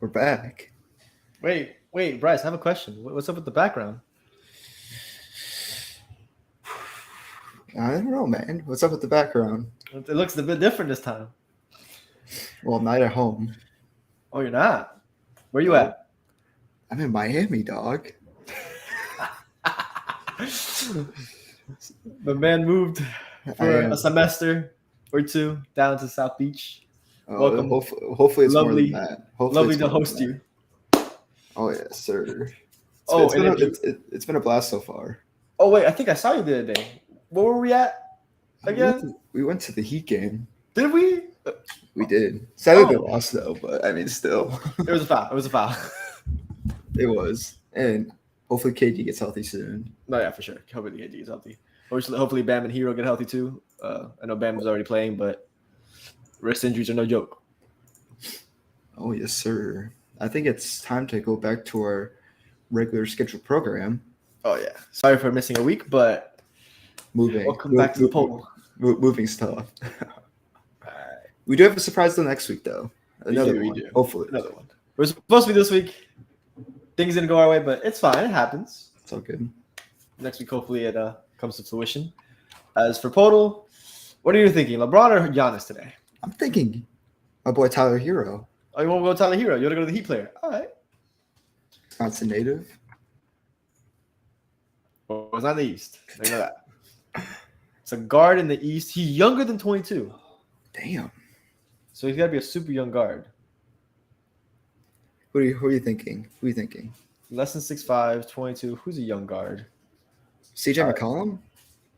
We're back. Wait, Bryce, I have a question. What's up with the background? I don't know, man. What's up with the background? It looks a bit different this time. Well, I'm not at home. Oh, you're not? Where you No. at? I'm in Miami, dog. The man moved I for am. a semester or two down to South Beach. Oh, Welcome. Hopefully it's Lovely- more than that. Hopefully Lovely it's to more than host that. you. Oh yes, sir. It's been a blast so far. Oh wait, I think I saw you the other day. Where were we at again? We went to the Heat game. Did we? We did. Sadly they Oh. lost though, but I mean still. It was a foul. It was a foul. It was. And hopefully KD gets healthy soon. No, yeah, for sure. Hopefully KD is healthy. Hopefully Bam and Hero get healthy too. I know Bam is already playing, but wrist injuries are no joke. Oh yes, sir. I think it's time to go back to our regular scheduled program. Oh yeah. Sorry for missing a week, but welcome back to the poll. Moving stuff. We do have a surprise till next week, though. Another We one. do. Hopefully. Another one. We're supposed to be this week. Things didn't go our way, but it's fine. It happens. It's all good. Next week, hopefully, it comes to fruition. As for Podol, what are you thinking, LeBron or Giannis today? I'm thinking my boy Tyler Hero. Oh, you want to go Tyler Hero? You want to go to the Heat player? All right. Wisconsin native. Well, it's not in the East. I know that. It's a guard in the East. He's younger than 22. Damn. So he's got to be a super young guard. Who are you thinking? Who are you thinking? Less than 6'5", 22. Who's a young guard? CJ McCollum?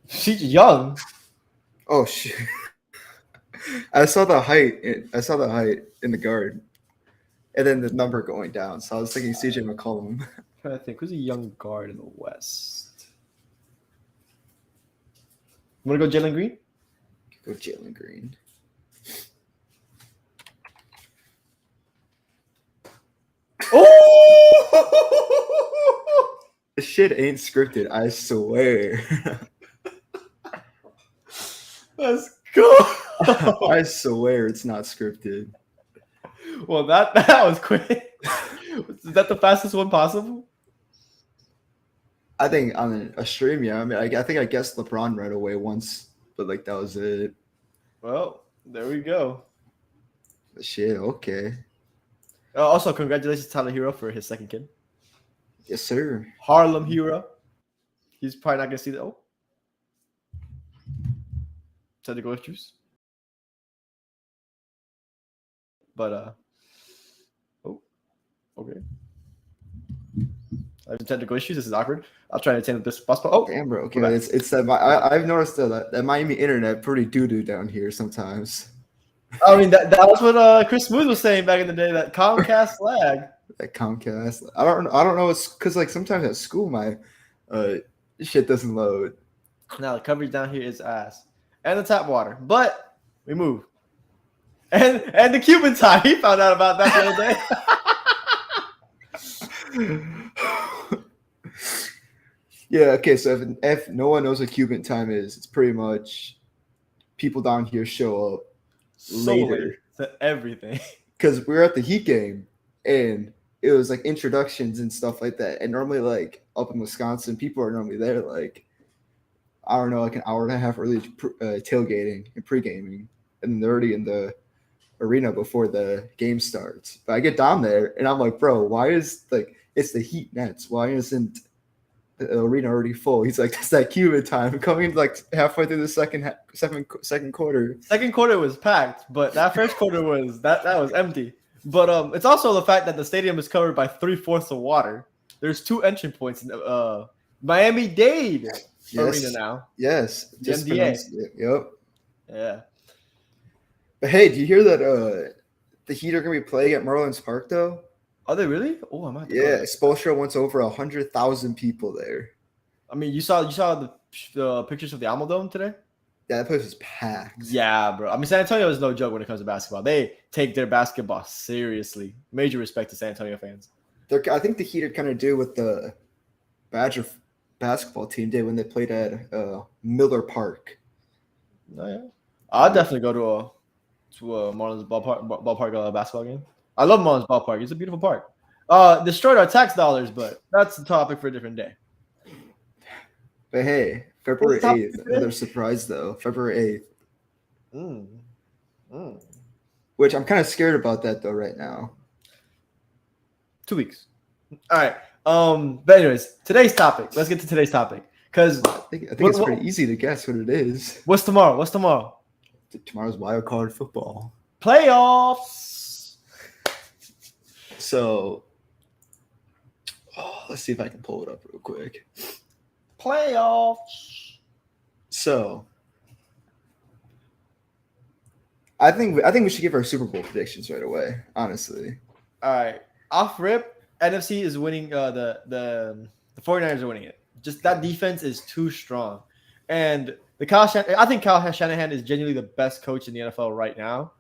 She's young. Oh shit. I saw the height in the guard. And then the number going down. So I was thinking CJ McCollum. I'm trying to think. Who's a young guard in the West? You want to go Jalen Green? Go Jalen Green. Oh! This shit ain't scripted, I swear. Let's go. I swear it's not scripted. Well, that was quick. Is that the fastest one possible? I think on a stream, yeah. I mean, I think I guessed LeBron right away once, but like that was it. Well, there we go. Shit, okay. Also, congratulations to Tyler Hero for his second kid. Yes, sir. Harlem Hero. He's probably not going to see that. Oh. Technical issues. But, oh, okay. I have some technical issues. This is awkward. I'll try to attend this possible. Oh, Damn, bro. Okay, it's that. I've noticed that Miami internet pretty doo-doo down here sometimes. I mean, that was what Chris Smooth was saying back in the day, that Comcast lag. That Comcast. I don't know. It's because like sometimes at school my shit doesn't load. Now the coverage down here is ass, and the tap water, but we move. And the Cuban time, he found out about that the other day. Yeah. Okay. So if no one knows what Cuban time is, it's pretty much people down here show up later to everything. Because we were at the Heat game and it was like introductions and stuff like that. And normally, like up in Wisconsin, people are normally there like, I don't know, like an hour and a half early tailgating and pre-gaming. And they're already in the arena before the game starts. But I get down there and I'm like, bro, why is like it's the Heat Nets? Why isn't the arena already full? He's like, that's that Cuban time coming like halfway through the second quarter. Second quarter was packed, but that first quarter was that was empty. But it's also the fact that the stadium is covered by 3/4 of water. There's 2 entry points in Miami-Dade arena now. Yes, the NBA. Yep. Yeah. But hey, do you hear that the Heat are gonna be playing at Marlins Park though? Are they really? Oh, I might. Yeah, Spoelstra wants over 100,000 people there. I mean, you saw the pictures of the Alamo Dome today? Yeah, that place was packed. Yeah, bro. I mean, San Antonio is no joke when it comes to basketball. They take their basketball seriously. Major respect to San Antonio fans. I think the Heat are kind of do what the Badger basketball team did when they played at Miller Park. Oh, yeah. I'll definitely go to a Marlins ballpark basketball game. I love Mullins Ballpark. It's a beautiful park. Destroyed our tax dollars, but that's the topic for a different day. But hey, February 8th, another surprise though. February 8th. Which I'm kind of scared about that though right now. 2 weeks. All right. But anyways, today's topic. Let's get to today's topic. Because I think it's pretty easy to guess what it is. What's tomorrow? Tomorrow's wild card football. Playoffs. So let's see if I can pull it up real quick. Playoffs. So I think we should give our Super Bowl predictions right away, honestly. All right. Off rip, NFC is winning the 49ers are winning it. Just that defense is too strong. And I think Kyle Shanahan is genuinely the best coach in the NFL right now.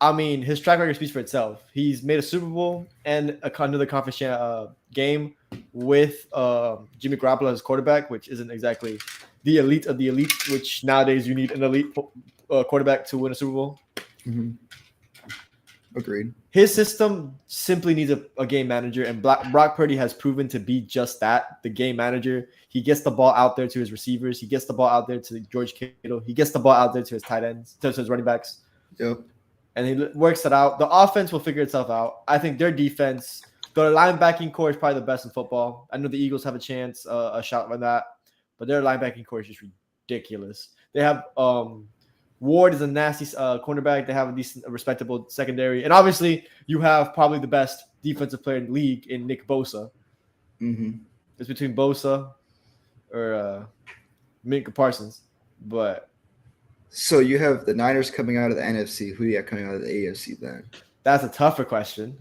I mean, his track record speaks for itself. He's made a Super Bowl and another conference game with Jimmy Garoppolo as quarterback, which isn't exactly the elite of the elite, which nowadays you need an elite quarterback to win a Super Bowl. Mm-hmm. Agreed. His system simply needs a game manager, and Brock Purdy has proven to be just that, the game manager. He gets the ball out there to his receivers. He gets the ball out there to George Kittle. He gets the ball out there to his tight ends, to his running backs. Yep. And he works it out. The offense will figure itself out. I think their defense, their linebacking core is probably the best in football. I know the Eagles have a chance, a shot on that, but their linebacking core is just ridiculous. They have Ward is a nasty cornerback. They have a decent, respectable secondary. And obviously, you have probably the best defensive player in the league in Nick Bosa. Mm-hmm. It's between Bosa or Micah Parsons. But so you have the Niners coming out of the NFC. Who do you have coming out of the AFC then? That's a tougher question.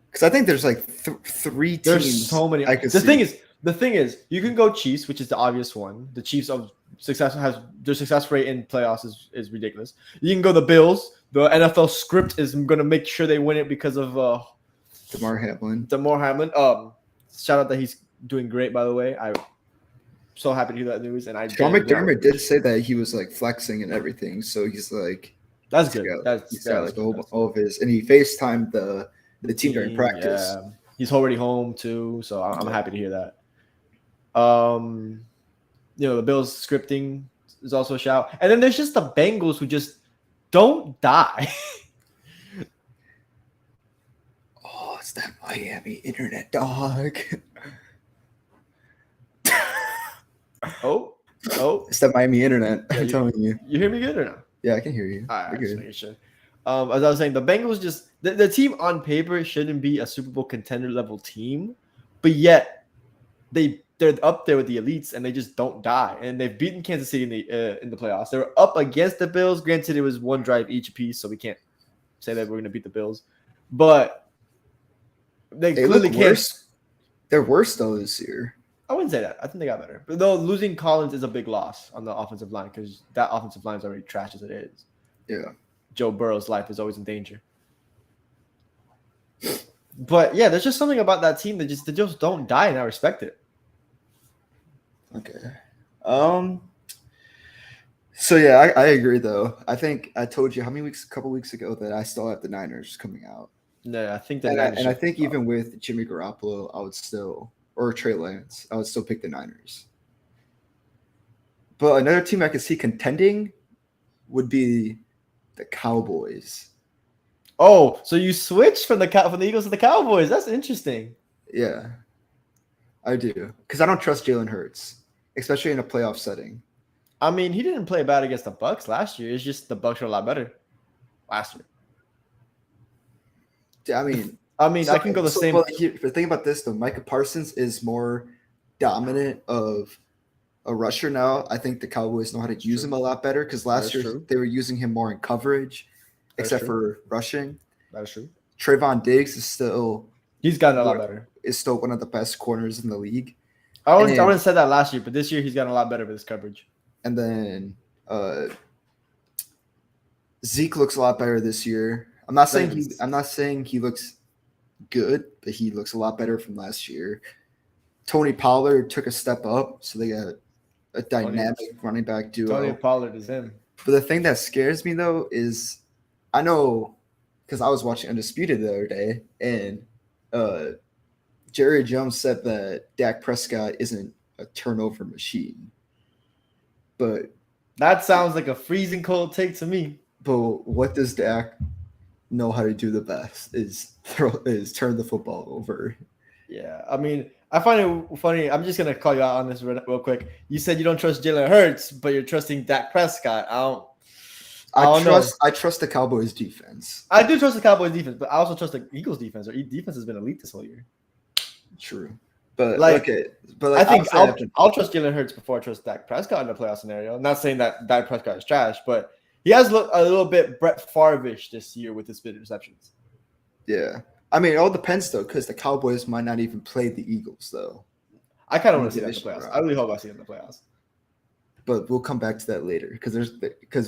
Because I think there's like three teams. There's so many. The thing is, you can go Chiefs, which is the obvious one. The Chiefs of success their success rate in playoffs is ridiculous. You can go the Bills. The NFL script is going to make sure they win it because of Damar Hamlin. Shout out that he's doing great, by the way. I'm so happy to hear that news. And Sean McDermott did say that he was like flexing and everything, so he's like, that's good. He's got like all of his, and he FaceTimed the team during practice. Yeah. He's already home too, so I'm happy to hear that. The Bills scripting is also a shout. And then there's just the Bengals who just don't die. Oh, it's that Miami internet dog. Oh. It's that Miami internet. I'm telling you. You hear me good or not? Yeah, I can hear you. All right, just making sure. As I was saying, the Bengals just the team on paper shouldn't be a Super Bowl contender level team, but yet they're up there with the elites and they just don't die. And they've beaten Kansas City in the playoffs. They were up against the Bills. Granted, it was one drive each piece, so we can't say that we're going to beat the Bills. But they clearly can't. They're worse though this year. I wouldn't say that. I think they got better. But though losing Collins is a big loss on the offensive line because that offensive line is already trash as it is. Yeah. Joe Burrow's life is always in danger. But yeah, there's just something about that team that just don't die, and I respect it. Okay. So yeah, I agree though. I think I told you a couple weeks ago that I still have the Niners coming out. No, I think I think even with Jimmy Garoppolo, or Trey Lance, I would still pick the Niners. But another team I could see contending would be the Cowboys. Oh, so you switched from the Eagles to the Cowboys. That's interesting. Yeah, I do. Because I don't trust Jalen Hurts, especially in a playoff setting. I mean, he didn't play bad against the Bucs last year. It's just the Bucs were a lot better last year. I mean, I can go the same. But the thing about this, though, Micah Parsons is more dominant of a rusher now. I think the Cowboys know how to use him a lot better because last year they were using him more in coverage, except for rushing. That is true. Trayvon Diggs he's gotten a lot better. Is still one of the best corners in the league. I wouldn't have said that last year, but this year he's gotten a lot better with his coverage. And then Zeke looks a lot better this year. I'm not saying he looks good, but he looks a lot better from last year. Tony Pollard took a step up, so they got a dynamic running back duo. Tony Pollard is him. But the thing that scares me though is I know because I was watching Undisputed the other day, and uh, Jerry Jones said that Dak Prescott isn't a turnover machine. But That sounds like a freezing cold take to me. what does Dak know how to do the best is turn the football over. Yeah, I mean, I find it funny. I'm just gonna call you out on this real quick. You said you don't trust Jalen Hurts, but you're trusting Dak Prescott. I don't know. I trust the Cowboys defense. I do trust the Cowboys defense, but I also trust the Eagles defense. Their defense has been elite this whole year. True. But Like, okay, but I think obviously I'll trust Jalen Hurts before I trust Dak Prescott in the playoff scenario. I'm not saying that Dak Prescott is trash, but he has looked a little bit Brett Favre-ish this year with his split receptions. yeah. I mean, it all depends though, because the Cowboys might not even play the Eagles though. I kind of In want to the see that in the division playoffs. round. I really hope I see it in the playoffs. But we'll come back to that later because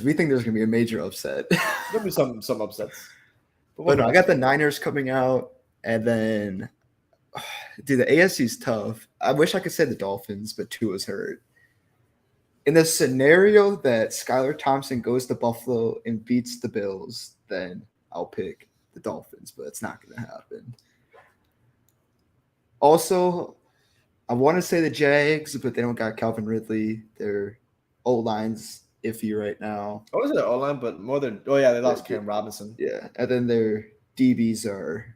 we think there's gonna be a major upset. There'll be some upsets. But no, I got the Niners coming out, and then dude, the AFC is tough. I wish I could say the Dolphins, but Tua's hurt. In the scenario that Skylar Thompson goes to Buffalo and beats the Bills, then I'll pick the Dolphins, but it's not going to happen. Also, I want to say the Jags, but they don't got Calvin Ridley. Their O-line's iffy right now. I was it O-line, but more than they lost Cam Robinson. Yeah, and then their DBs are.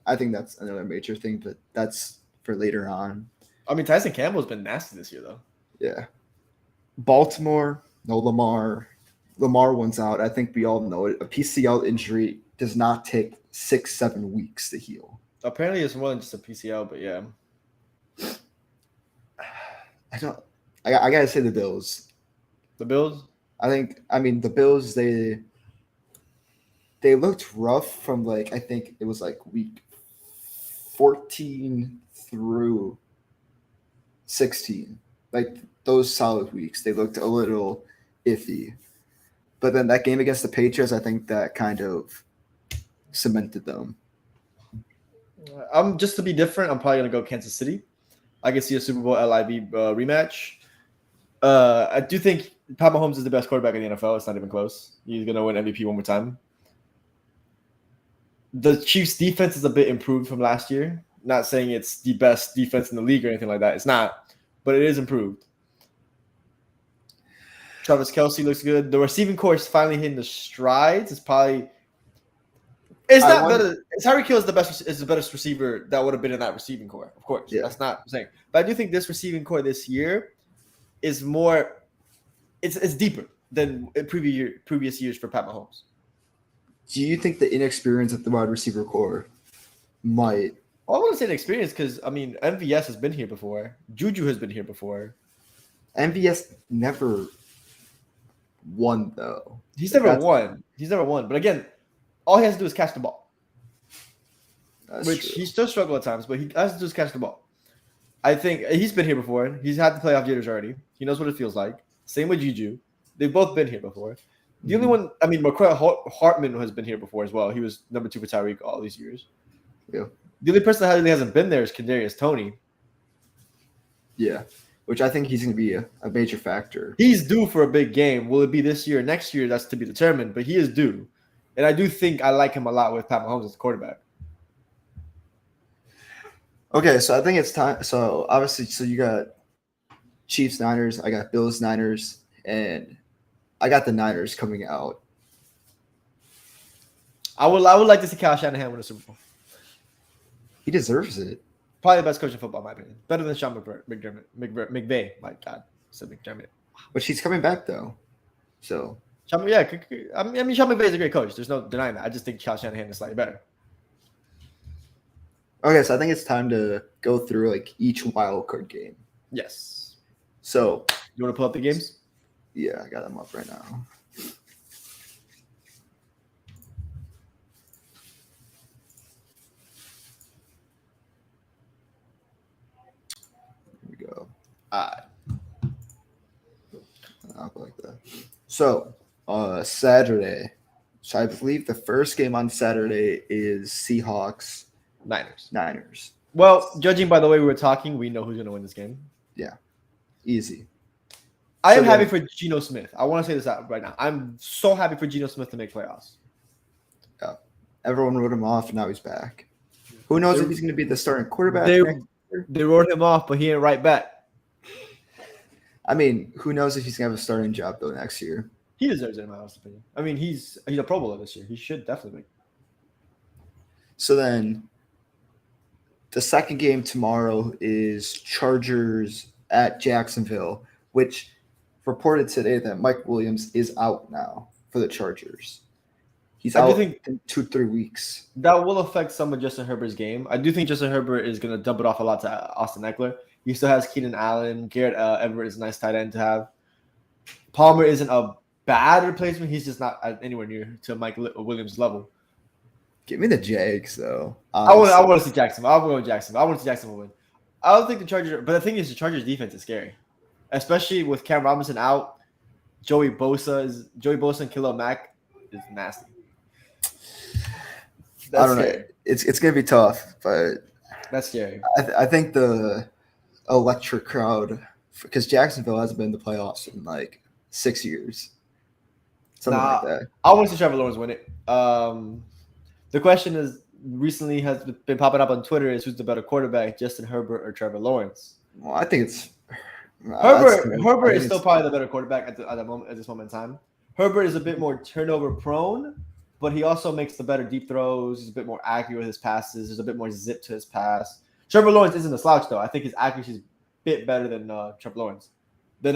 I think that's another major thing, but that's for later on. I mean, Tyson Campbell's been nasty this year, though. Yeah. Baltimore, no Lamar. Lamar one's out. I think we all know it. A PCL injury does not take 6-7 weeks to heal. Apparently, it's more than just a PCL, but yeah. I gotta say the Bills. The Bills? I mean the Bills, they looked rough from I think it was week 14 through 16. Those solid weeks, they looked a little iffy. But then that game against the Patriots, I think that kind of cemented them. Just to be different, I'm probably gonna go Kansas City. I can see a Super Bowl LIV rematch. I do think Pat Mahomes is the best quarterback in the NFL. It's not even close. He's gonna win MVP one more time. The Chiefs' defense is a bit improved from last year. Not saying it's the best defense in the league or anything like that. It's not, but it is improved. Travis Kelce looks good. The receiving core is finally hitting the strides. It's probably better. Tyreek Hill is the best receiver that would have been in that receiving core. Of course, That's not what I'm saying. But I do think this receiving core this year is more. It's deeper than previous years for Pat Mahomes. Do you think the inexperience of the wide receiver core might? Well, I wouldn't say experience because I mean MVS has been here before. Juju has been here before. MVS never won though. He's never won. But again, all he has to do is catch the ball. Which true. He still struggles at times, but he has to do is catch the ball. I think he's been here before. He's had the playoff jitters already. He knows what it feels like. Same with Juju. They've both been here before. The only one, I mean, McCoy Hartman has been here before as well. He was number 2 for Tyreek all these years. Yeah. The only person that really hasn't been there is Kadarius Toney. Yeah, which I think he's going to be a major factor. He's due for a big game. Will it be this year or next year? That's to be determined, but he is due. And I do think I like him a lot with Pat Mahomes as the quarterback. Okay, so I think it's time. So obviously, you got Chiefs, Niners. I got Bills, Niners, and I got the Niners coming out. I would like to see Kyle Shanahan win a Super Bowl. He deserves it. Probably the best coach in football, in my opinion. Better than Sean McVay. My God, I said McDermott. But he's coming back though, so. I mean, Sean McVay is a great coach. There's no denying that. I just think Kyle Shanahan is slightly better. Okay, so I think it's time to go through each wild card game. Yes. So you want to pull up the games? Yeah, I got them up right now. Here we go. I'll go like that. So Saturday. So I believe the first game on Saturday is Seahawks. Niners. Well, judging by the way we were talking, we know who's going to win this game. Yeah. Easy. I am happy for Geno Smith. I want to say this out right now. I'm so happy for Geno Smith to make playoffs. everyone wrote him off, and now he's back. Who knows if he's going to be the starting quarterback They next year? they wrote him off, but he ain't right back. I mean, who knows if he's going to have a starting job, though, next year? He deserves it, in my honest opinion. I mean, he's a Pro Bowler this year. He should definitely make. So then the second game tomorrow is Chargers at Jacksonville, which reported today that Mike Williams is out now for the Chargers. He's I do out think in 2-3 weeks. that will affect some of Justin Herbert's game. I do think Justin Herbert is going to dump it off a lot to Austin Eckler. He still has Keenan Allen. Garrett Everett is a nice tight end to have. Palmer isn't a bad replacement. He's just not anywhere near to Mike Williams' level. Give me the Jags, though. I want to see Jacksonville. I'll go with Jacksonville. I want to see Jacksonville win. I don't think the Chargers, but the thing is, the Chargers defense is scary, especially with Cam Robinson out. Joey Bosa and Khalil Mack is nasty. I don't know. It's gonna be tough, but That's scary. I think the electric crowd, because Jacksonville hasn't been in the playoffs in like 6 years, something like that. I want to see Trevor Lawrence win it. The question is recently has been popping up on Twitter is who's the better quarterback, Justin Herbert or Trevor Lawrence? Well, I think it's Herbert is still probably the better quarterback at this moment in time. Herbert is a bit more turnover prone, but he also makes the better deep throws. He's a bit more accurate with his passes. There's a bit more zip to his pass. Trevor Lawrence isn't a slouch though. I think his accuracy is a bit better than Trevor Lawrence than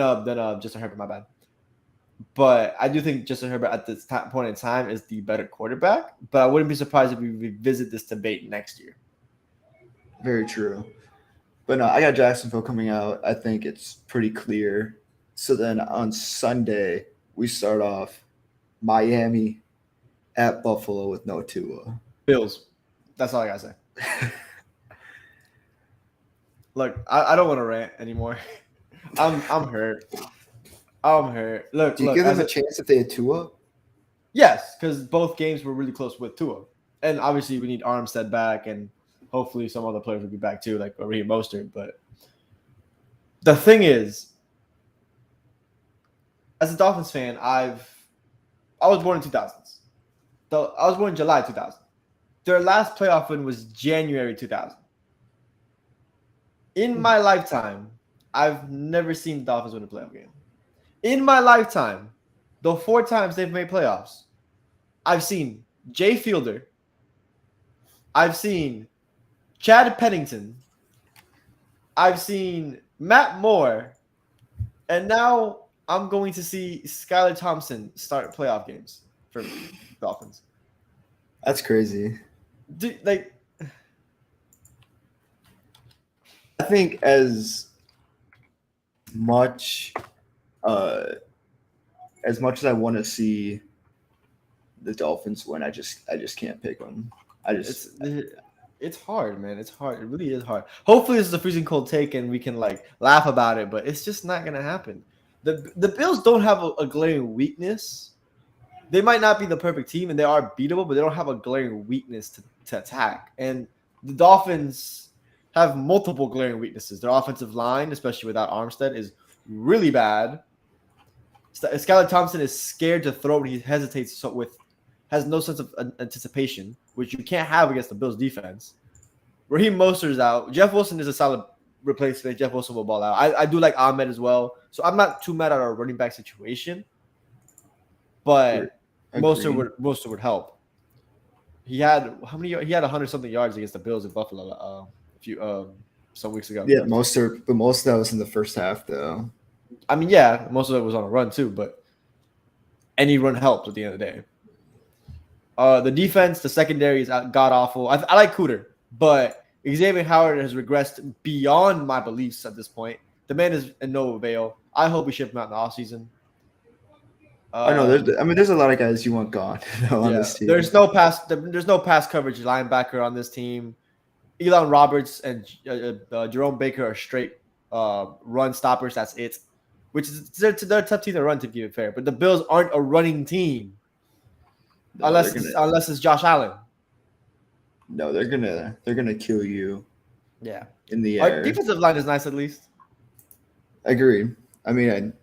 Justin Herbert. My bad. But I do think Justin Herbert at this point in time is the better quarterback. But I wouldn't be surprised if we revisit this debate next year. Very true. But no, I got Jacksonville coming out. I think it's pretty clear. So then on Sunday, we start off Miami at Buffalo with no Tua. Bills. That's all I gotta say. Look, I don't want to rant anymore. I'm hurt. I'm hurt. Look, Do you give them a chance if they had Tua? Yes, because both games were really close with Tua. And obviously we need Armstead back, and hopefully some other players will be back too, like Raheem Mostert. But the thing is, as a Dolphins fan, I was born in 2000s. I was born in July 2000. Their last playoff win was January 2000. In my lifetime, I've never seen the Dolphins win a playoff game. In my lifetime, the 4 times they've made playoffs, I've seen Jay Fielder, I've seen Chad Pennington, I've seen Matt Moore, and now I'm going to see Skylar Thompson start playoff games for Dolphins. That's crazy. Like, I think as much as I want to see the Dolphins win, I just can't pick them. It's hard, man. It's hard. It really is hard. Hopefully, this is a freezing cold take, and we can like laugh about it. But it's just not gonna happen. The Bills don't have a glaring weakness. They might not be the perfect team, and they are beatable, but they don't have a glaring weakness to attack. And the Dolphins have multiple glaring weaknesses. Their offensive line, especially without Armstead, is really bad. Skylar Thompson is scared to throw when he hesitates has no sense of anticipation, which you can't have against the Bills defense. Raheem Mostert is out. Jeff Wilson is a solid replacement. Jeff Wilson will ball out. I do like Ahmed as well. So I'm not too mad at our running back situation. But Mostert would help. He had how many? He had 100-something yards against the Bills in Buffalo some weeks ago. Yeah, most of that was in the first half, though. I mean, yeah, most of it was on a run too, but any run helps at the end of the day. The defense, the secondary is god awful. I like Cooter, but Xavier Howard has regressed beyond my beliefs at this point. The man is in no avail. I hope we ship him out in the offseason. I know. There's a lot of guys you want gone on this team. There's no pass coverage linebacker on this team. Elon Roberts and Jerome Baker are straight run stoppers. That's it. Which is they're a tough team to run, to be fair. But the Bills aren't a running team, unless it's Josh Allen. No, they're gonna kill you. Yeah. In the air. Our defensive line is nice, at least. Agreed. I mean,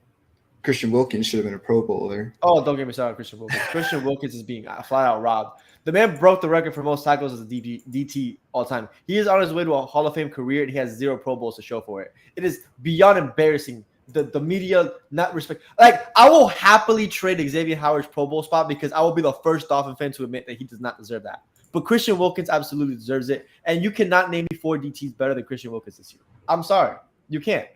Christian Wilkins should have been a Pro Bowler. Oh, don't get me started on Christian Wilkins. Christian Wilkins is being flat out robbed. The man broke the record for most tackles as a DT all time. He is on his way to a Hall of Fame career, and he has 0 Pro Bowls to show for it. It is beyond embarrassing. The media not respect. Like, I will happily trade Xavier Howard's Pro Bowl spot because I will be the first Dolphin fan to admit that he does not deserve that. But Christian Wilkins absolutely deserves it, and you cannot name me 4 DTs better than Christian Wilkins this year. I'm sorry, you can't.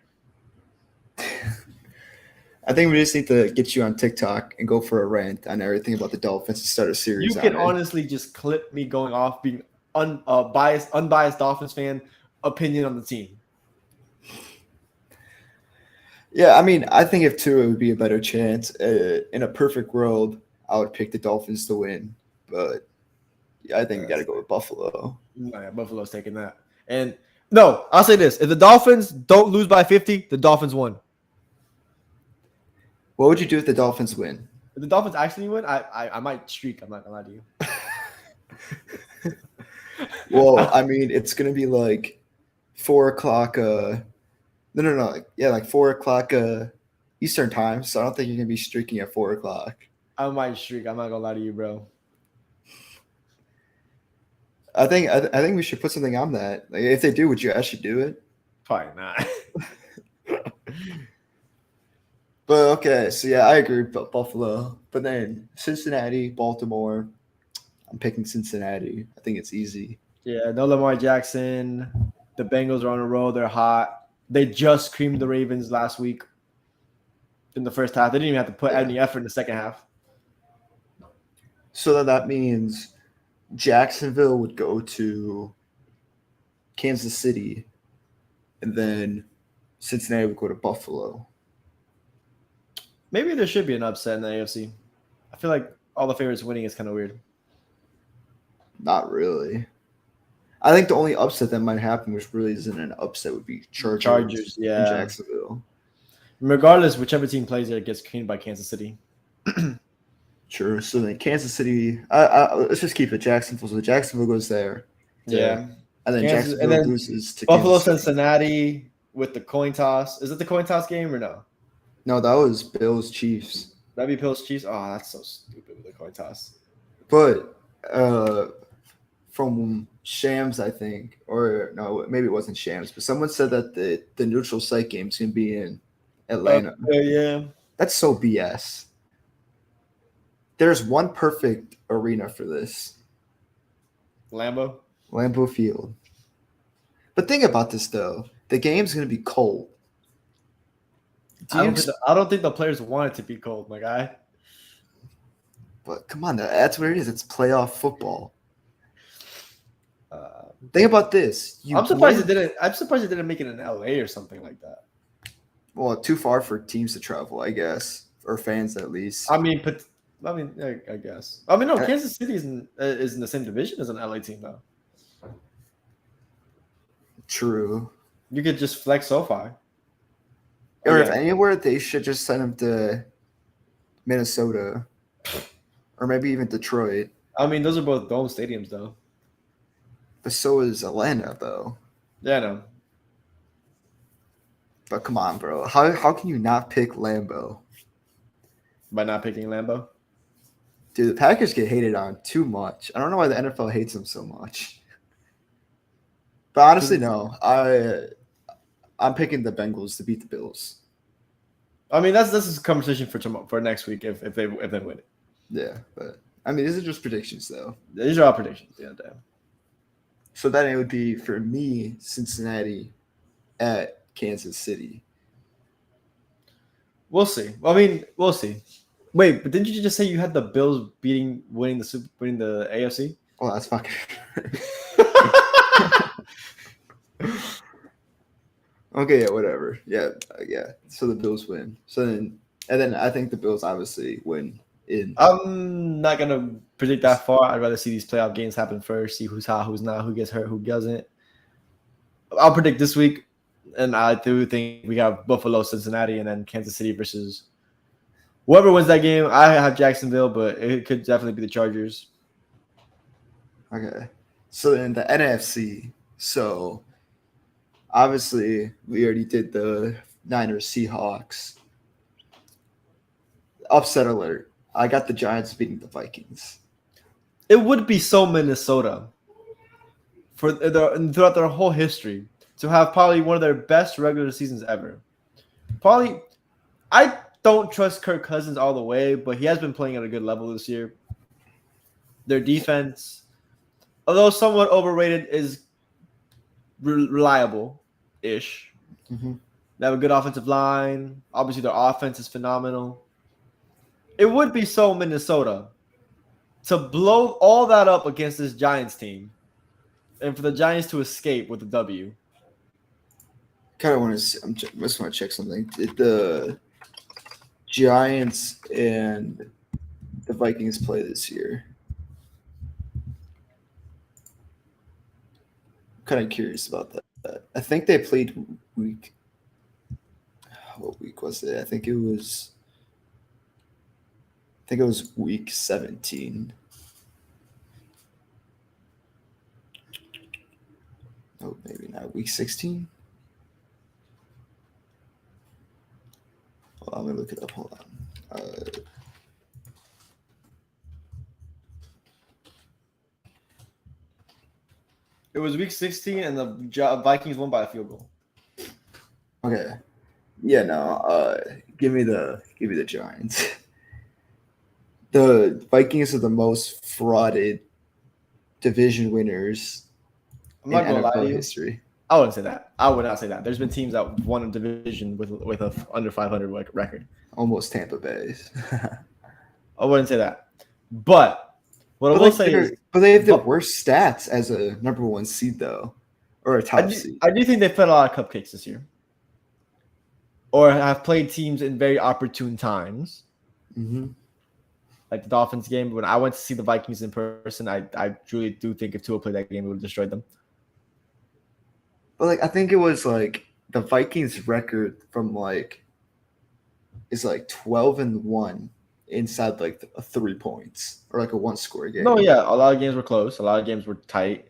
I think we just need to get you on TikTok and go for a rant on everything about the Dolphins and start a series. You can honestly just clip me going off being unbiased Dolphins fan opinion on the team. Yeah, I mean, I think if Tua would be a better chance. In a perfect world, I would pick the Dolphins to win, but I think we got to go with Buffalo. Yeah, Buffalo's taking that. And no, I'll say this: if the Dolphins don't lose by 50, the Dolphins won. What would you do if the Dolphins win? If the Dolphins actually win, I might streak. I'm not gonna lie to you. Well, I mean, it's gonna be like 4 o'clock. No. Yeah, like 4 o'clock Eastern time. So I don't think you're gonna be streaking at 4 o'clock. I might streak. I'm not gonna lie to you, bro. I think we should put something on that. Like, if they do, would you actually do it? Probably not. But okay, so yeah, I agree with Buffalo. But then Cincinnati, Baltimore. I'm picking Cincinnati. I think it's easy. Yeah, no Lamar Jackson. The Bengals are on a roll. They're hot. They just creamed the Ravens last week in the first half. They didn't even have to put any effort in the second half. So then that means Jacksonville would go to Kansas City, and then Cincinnati would go to Buffalo. Maybe there should be an upset in the AFC. I feel like all the favorites winning is kind of weird. Not really. I think the only upset that might happen, which really isn't an upset, would be Chargers yeah. in Jacksonville. Regardless, whichever team plays there gets creamed by Kansas City. Sure. So then Kansas City, let's just keep it Jacksonville. So Jacksonville goes there. Yeah. And then Jacksonville loses to Buffalo, Kansas City. Cincinnati with the coin toss. Is it the coin toss game or no? No, that was Bills Chiefs. That'd be Bills Chiefs. Oh, that's so stupid with the coin toss. But from Shams, I think, or no, maybe it wasn't Shams, but someone said that the neutral site game's gonna be in Atlanta. Yeah. That's so BS. There's one perfect arena for this. Lambeau Field. But think about this though. The game's gonna be cold. I don't think the players want it to be cold, my guy. But come on, that's what it is. It's playoff football. Think about this. I'm surprised it didn't make it in LA or something like that. Well, too far for teams to travel, I guess, or fans at least. I guess. No, Kansas City is in the same division as an LA team though. True. You could just flex SoFi. Or if anywhere, they should just send them to Minnesota, or maybe even Detroit. Those are both dome stadiums though. But so is Atlanta, though. Yeah, I know. But come on, bro. How can you not pick Lambeau? By not picking Lambeau? Dude, the Packers get hated on too much. I don't know why the NFL hates them so much. But honestly, no. I'm picking the Bengals to beat the Bills. This is a conversation for next week if they win it. Yeah, but these are just predictions, though. These are all predictions. Yeah, damn. So then it would be, for me, Cincinnati at Kansas City. We'll see. We'll see. Wait, but didn't you just say you had the Bills winning the AFC? Oh, that's fucking. Okay, yeah, whatever. Yeah. So the Bills win. And then I think the Bills obviously win. I'm not gonna predict that far. I'd rather see these playoff games happen first, see who's hot, who's not, who gets hurt, who doesn't. I'll predict this week, and I do think we have Buffalo, Cincinnati, and then Kansas City versus whoever wins that game. I have Jacksonville, but it could definitely be the Chargers. Okay. So then the NFC. So obviously we already did the Niners Seahawks. upset alert. I got the Giants beating the Vikings. It would be so Minnesota throughout their whole history to have probably one of their best regular seasons ever. Probably, I don't trust Kirk Cousins all the way, but he has been playing at a good level this year. Their defense, although somewhat overrated, is reliable-ish. Mm-hmm. They have a good offensive line. Obviously, their offense is phenomenal. It would be so Minnesota to blow all that up against this Giants team and for the Giants to escape with a W. Kind of want to. I just want to check something. Did the Giants and the Vikings play this year? I'm kind of curious about that. I think they played week. What week was it? I think it was week 17. Oh, maybe not. Week 16? Well, I'm going to look it up. Hold on. It was week 16, and the Vikings won by a field goal. Okay. Yeah, no. Give me the Giants. The Vikings are the most frauded division winners I'm not in gonna lie to NFL you. history. I wouldn't say that. I would not say that. There's been teams that won a division with a under 500 record. Almost Tampa Bay. I wouldn't say that. But what I will say is, but they have the worst stats as a number one seed, though, or a top seed. I do think they've played a lot of cupcakes this year, or have played teams in very opportune times. Mm-hmm. Like the Dolphins game, when I went to see the Vikings in person, I truly do think if Tua played that game, it would have destroyed them. But I think it was the Vikings record from is 12-1 inside 3 points or a 1-score game. No, yeah, a lot of games were close. A lot of games were tight.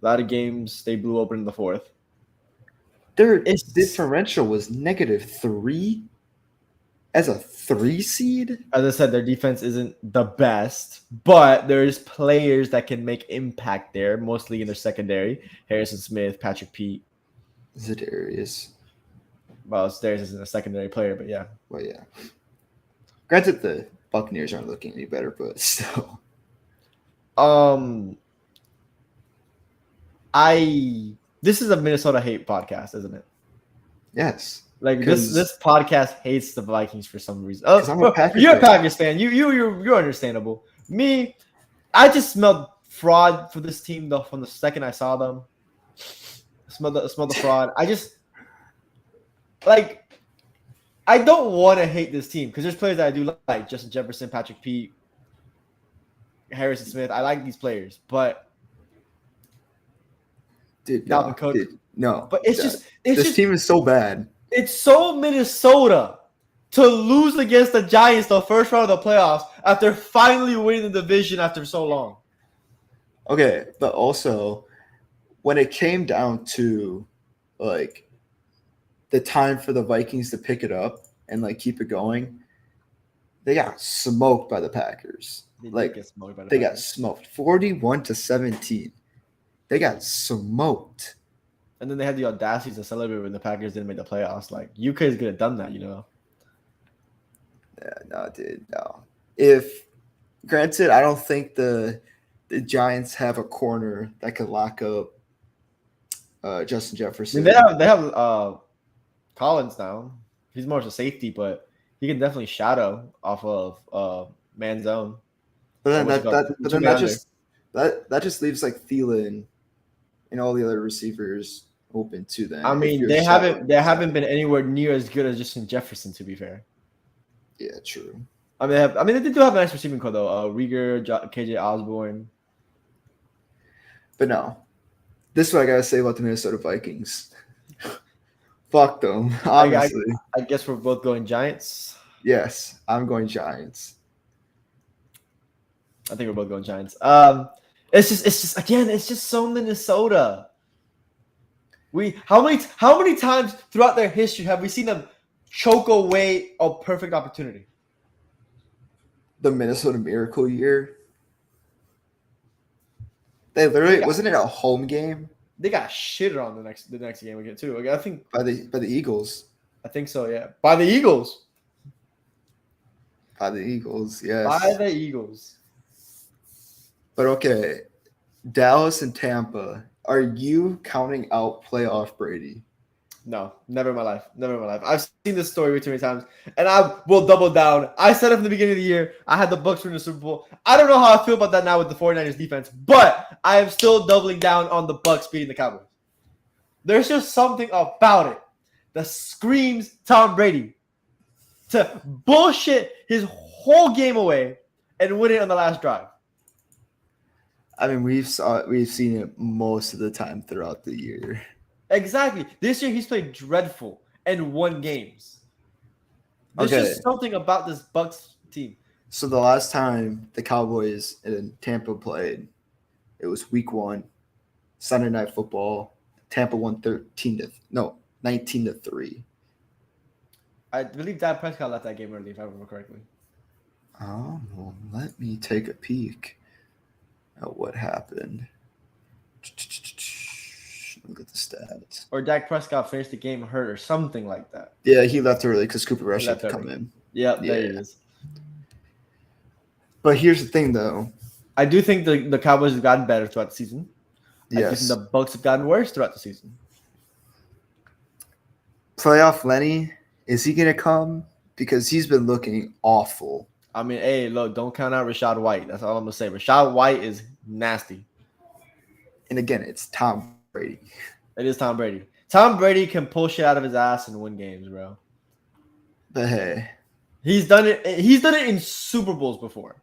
A lot of games they blew open in the fourth. Their differential was -3 as a 3 seed. As I said, their defense isn't the best, but there's players that can make impact there, mostly in their secondary. Harrison Smith, Patrick Pete. Za'Darius. Well, Za'Darius isn't a secondary player, but yeah. Well, yeah. Granted, the Buccaneers aren't looking any better, but still. This is a Minnesota hate podcast, isn't it? Yes. This podcast hates the Vikings for some reason. I'm a Packers you're fan. a Packers fan. You're understandable. Me, I just smelled fraud for this team though from the second I saw them. Smell the fraud. I just I don't want to hate this team because there's players that I do like. Justin Jefferson, Patrick Pete, Harrison Smith. I like these players, but Dalvin Cook. No. But this team is so bad. It's so Minnesota to lose against the Giants the first round of the playoffs after finally winning the division after so long. Okay, but also when it came down to the time for the Vikings to pick it up and keep it going, they got smoked by the Packers. They got smoked 41-17. They got smoked. And then they had the audacity to celebrate when the Packers didn't make the playoffs. You guys could have done that, Yeah, no, dude, no. Granted, I don't think the Giants have a corner that could lock up Justin Jefferson. They have Collins now. He's more of a safety, but he can definitely shadow off of man zone. But then that just leaves Thielen and all the other receivers open to them. I mean, they haven't been anywhere near as good as Justin Jefferson, to be fair. Yeah, true. I mean, they do have a nice receiving core though. Rieger, KJ Osborne. But no, this is what I gotta say about the Minnesota Vikings. Fuck them, honestly. I guess we're both going Giants. Yes, I'm going Giants. I think we're both going Giants. It's just so Minnesota. How many times throughout their history have we seen them choke away a perfect opportunity? the Minnesota Miracle year. They literally wasn't it a home game They got shitted on the next game again too. Like, I think by the Eagles. I think so. Yeah, by the Eagles. By the Eagles, yes. By the Eagles. But okay, Dallas and Tampa. Are you counting out playoff Brady? No, never in my life. Never in my life. I've seen this story way too many times, and I will double down. I said it from the beginning of the year. I had the Bucs win the Super Bowl. I don't know how I feel about that now with the 49ers defense, but I am still doubling down on the Bucs beating the Cowboys. There's just something about it that screams Tom Brady to bullshit his whole game away and win it on the last drive. I mean, we've seen it most of the time throughout the year. Exactly. This year he's played dreadful and won games. There's just something about this Bucs team. So the last time the Cowboys and Tampa played, it was Week 1, Sunday Night Football. Tampa won 19-3. I believe Dak Prescott left that game early, if I remember correctly. Oh, well, let me take a peek at what happened. Look at the stats. Or Dak Prescott finished the game hurt or something like that. Yeah, he left early because Cooper Rush had to come in. Yep, there he is. But here's the thing, though. I do think the Cowboys have gotten better throughout the season. Yes. I do think the Bucs have gotten worse throughout the season. Playoff Lenny, is he going to come? Because he's been looking awful. I mean, hey, look, don't count out Rachaad White. That's all I'm going to say. Rachaad White is nasty. And again, it's Tom Brady. It is Tom Brady. Tom Brady can pull shit out of his ass and win games, bro. But hey. He's done it in Super Bowls before.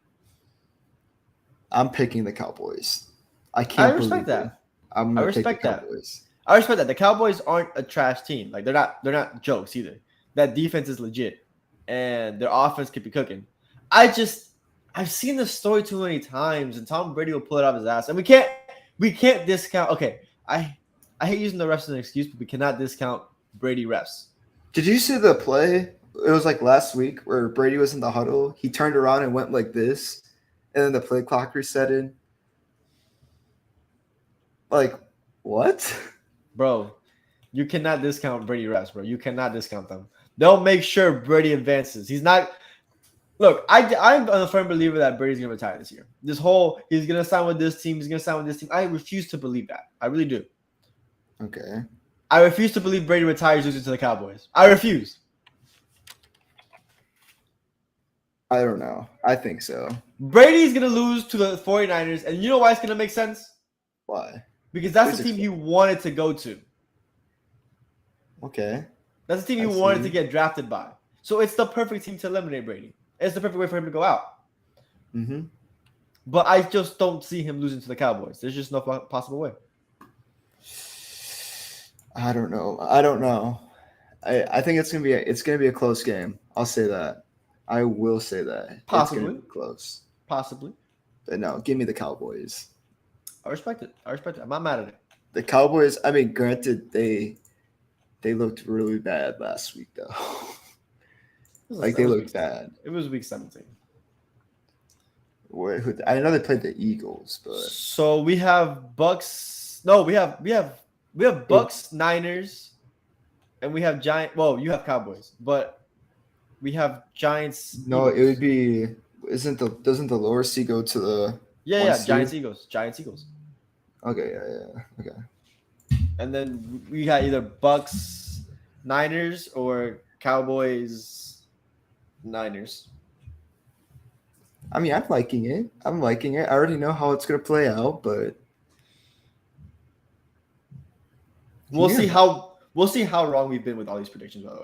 I'm picking the Cowboys. I respect that. I respect that. I respect that. The Cowboys aren't a trash team. Like they're not jokes either. That defense is legit, and their offense could be cooking. I've seen this story too many times, and Tom Brady will pull it out of his ass, and we can't discount. Okay, I hate using the refs as an excuse, but we cannot discount Brady refs. Did you see the play? It was like last week where Brady was in the huddle. He turned around and went like this, and then the play clock resetted. Like, what? Bro, you cannot discount Brady refs, bro. You cannot discount them. They'll make sure Brady advances. He's not – look, I'm a firm believer that Brady's going to retire this year. This whole – he's going to sign with this team. He's going to sign with this team. I refuse to believe that. I really do. Okay. I refuse to believe Brady retires losing to the Cowboys. I refuse. I don't know. I think so. Brady's going to lose to the 49ers, and you know why it's going to make sense? Why? Because that's the team he wanted to go to. Okay. That's the team he wanted to get drafted by. So it's the perfect team to eliminate Brady. It's the perfect way for him to go out. Mm-hmm. But I just don't see him losing to the Cowboys. There's just no possible way. I don't know. I think it's gonna be a close game. I'll say that. I will say that. Possibly. It's gonna be close. Possibly. But no, give me the Cowboys. I respect it. I'm not mad at it. The Cowboys, I mean, granted, they looked really bad last week, though. They looked bad. It was week 17. I know they played the Eagles, but so we have Bucks. No, we have Bucks, Niners, and we have Giants. Well, you have Cowboys, but we have Giants. No, Eagles. it would be. Doesn't the lower seed go to the? Yeah. Giants, Eagles. Okay, yeah. Okay. And then we got either Bucks, Niners, or Cowboys, Niners. I mean, I'm liking it. I already know how it's gonna play out, but we'll see how wrong we've been with all these predictions. By the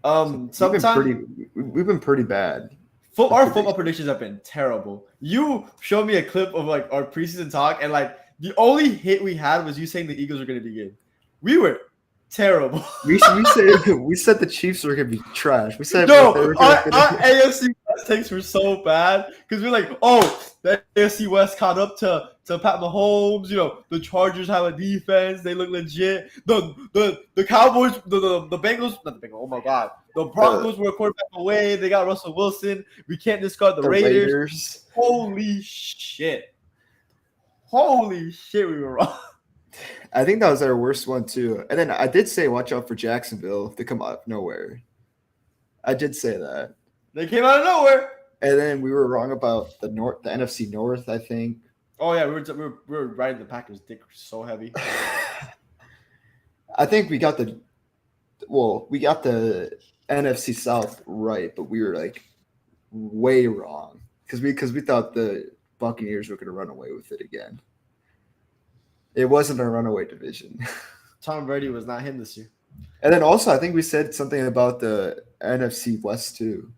way, we've been pretty bad. Our football predictions have been terrible. You showed me a clip of like our preseason talk, and like the only hit we had was you saying the Eagles are going to be good. We were terrible. we said the Chiefs were going to be trash. We said no, our AFC Those takes were so bad because we're like, oh, the AFC West caught up to Pat Mahomes. You know, the Chargers have a defense; they look legit. The Cowboys, the Bengals, not the Bengals. Oh my God, the Broncos were a quarterback away. They got Russell Wilson. We can't discard the Raiders. Holy shit! Holy shit, we were wrong. I think that was our worst one too. And then I did say, watch out for Jacksonville to come out of nowhere. I did say that. They came out of nowhere. And then we were wrong about the NFC North, I think. Oh yeah, we were riding the Packers' dick so heavy. I think we got the NFC South right, but we were like way wrong because we thought the Buccaneers were going to run away with it again. It wasn't a runaway division. Tom Brady was not him this year. And then also, I think we said something about the NFC West too,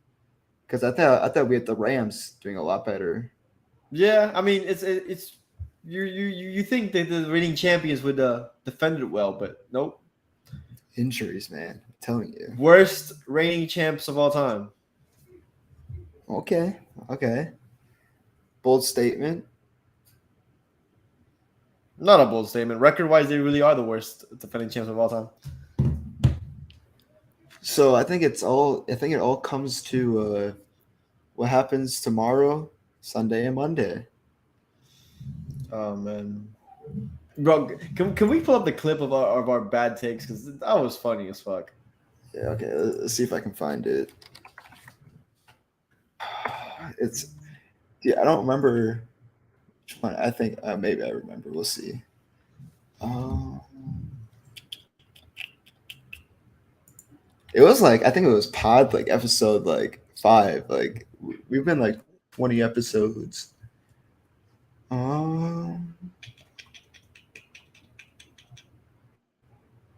because I thought we had the Rams doing a lot better. Yeah, I mean it's you think that the reigning champions would defend it well, but nope. Injuries, man. I'm telling you. Worst reigning champs of all time. Okay. Bold statement. Not a bold statement. Record-wise, they really are the worst defending champs of all time. So I think it all comes to what happens tomorrow, Sunday and Monday. Oh man, bro, can we pull up the clip of our bad takes because that was funny as fuck. Yeah. Okay. Let's see if I can find it. I don't remember which one. I think maybe I remember. We'll see. It was I think it was pod episode 5. We've been 20 episodes.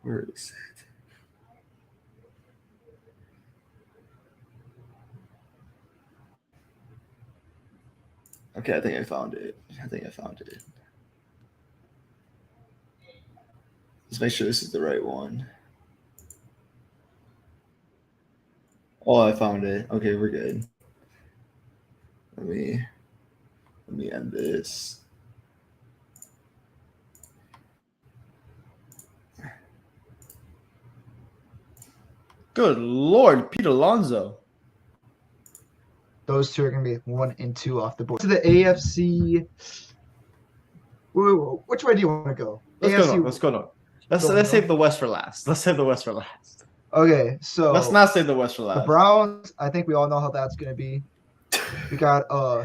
Where is it? Okay, I think I found it. Let's make sure this is the right one. Oh, I found it. Okay, we're good. Let me end this. Good Lord, Pete Alonso. Those two are going to be 1 and 2 off the board. To the AFC. Which way do you want to go? Let's go on. Let's save the West for last. Okay, so let's not save the West for last. The Browns, I think we all know how that's going to be. We got I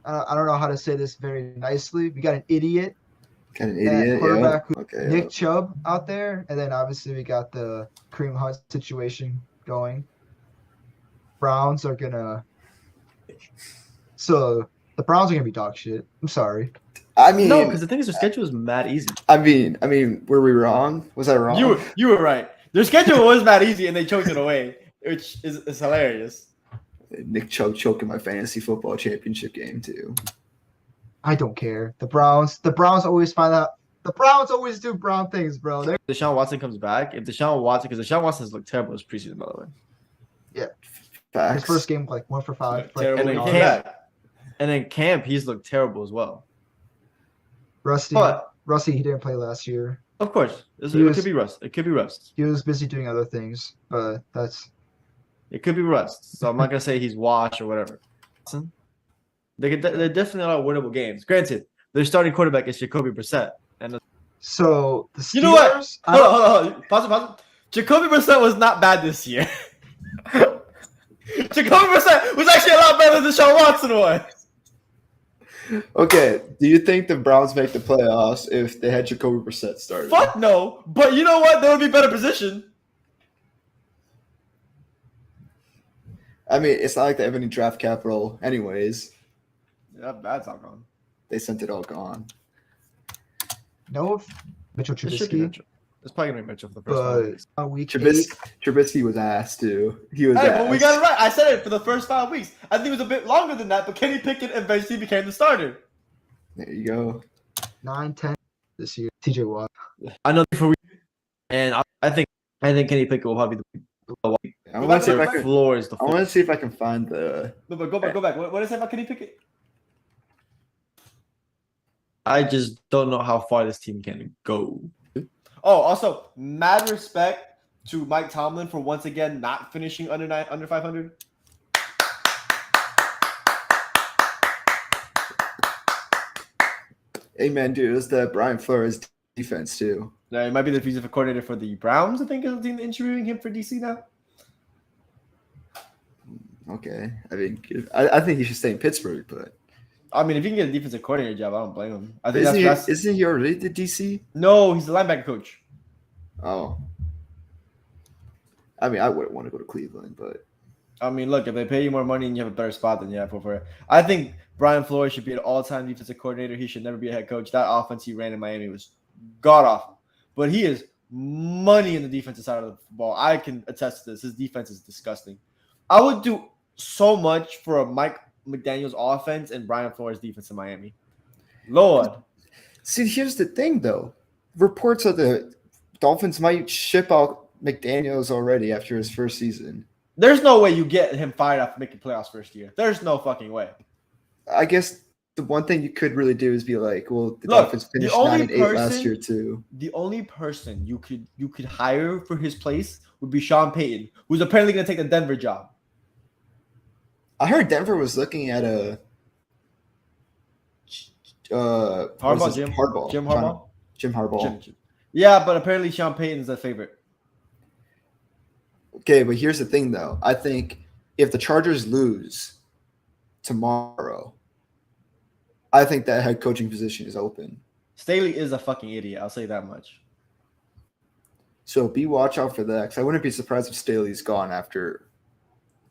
don't know how to say this very nicely. We got an idiot. Quarterback, Nick Chubb out there, and then obviously we got the Kareem Hunt situation going. Browns are gonna. So the Browns are gonna be dog shit. I'm sorry. I mean, no, because the thing is, their schedule is mad easy. I mean, were we wrong? Was I wrong? You were right. Their schedule was mad easy, and they choked it away, which is hilarious. Nick Chubb choking my fantasy football championship game too. I don't care. The Browns always find out. The Browns always do Brown things, bro. If Deshaun Watson comes back, because Deshaun Watson has looked terrible this preseason, by the way. Yeah. Facts. His first game 1 for 5. And then camp, he's looked terrible as well. Rusty, he didn't play last year. Of course, it could be rust. It could be rust. He was busy doing other things, but it could be rust. So I'm not gonna say he's washed or whatever. They're definitely not winnable games. Granted, their starting quarterback is Jacoby Brissett, and so the Steelers. You know what? Hold on. Pause. Jacoby Brissett was not bad this year. Jacoby Brissett was actually a lot better than Deshaun Watson was. Okay, do you think the Browns make the playoffs if they had Jacoby Brissett started? Fuck no. But you know what? They would be better position. I mean, it's not like they have any draft capital anyways. Yeah, that's all gone. They sent it all gone. No, Mitchell Trubisky. It's probably gonna be Mitchell for the first 5 weeks. Trubisky was ass too. He was. But we got it right. I said it for the first 5 weeks. I think it was a bit longer than that, but Kenny Pickett eventually became the starter. There you go. 9-10 this year. TJ Watt. I know and I think Kenny Pickett will probably be the I want to see if I Their can. floor is the I floor. want to see if I can find the. No, but go back. What is it about Kenny Pickett? I just don't know how far this team can go. Oh, also, mad respect to Mike Tomlin for once again not finishing under 500. Hey man, dude, it was the Brian Flores defense too. Yeah, it might be the defensive coordinator for the Browns. I think is the team interviewing him for DC now. Okay, I mean, I think he should stay in Pittsburgh, but I mean, if you can get a defensive coordinator job, I don't blame him. I think isn't he already the DC? No, he's the linebacker coach. Oh, I mean, I wouldn't want to go to Cleveland, but I mean, look, if they pay you more money and you have a better spot, then yeah, go for it. I think Brian Flores should be an all-time defensive coordinator. He should never be a head coach. That offense he ran in Miami was god awful, but he is money in the defensive side of the ball. I can attest to this. His defense is disgusting. I would do so much for a Mike McDaniel's offense and Brian Flores defense in Miami. Lord. see, here's the thing though. Reports of the Dolphins might ship out McDaniel's already after his first season. There's no way you get him fired after making playoffs first year. There's no fucking way. I guess the one thing you could really do is be like, well, the Look, Dolphins the finished only 9-8 last person- year too. The only person you could hire for his place would be Sean Payton, who's apparently going to take the Denver job. I heard Denver was looking at a Harbaugh, Jim Harbaugh. Harbaugh? Jim Harbaugh. Jim. Yeah, but apparently Sean Payton's the favorite. Okay, but here's the thing though. I think if the Chargers lose tomorrow, I think that head coaching position is open. Staley is a fucking idiot. I'll say that much. So be watch out for that. 'Cause I wouldn't be surprised if Staley's gone after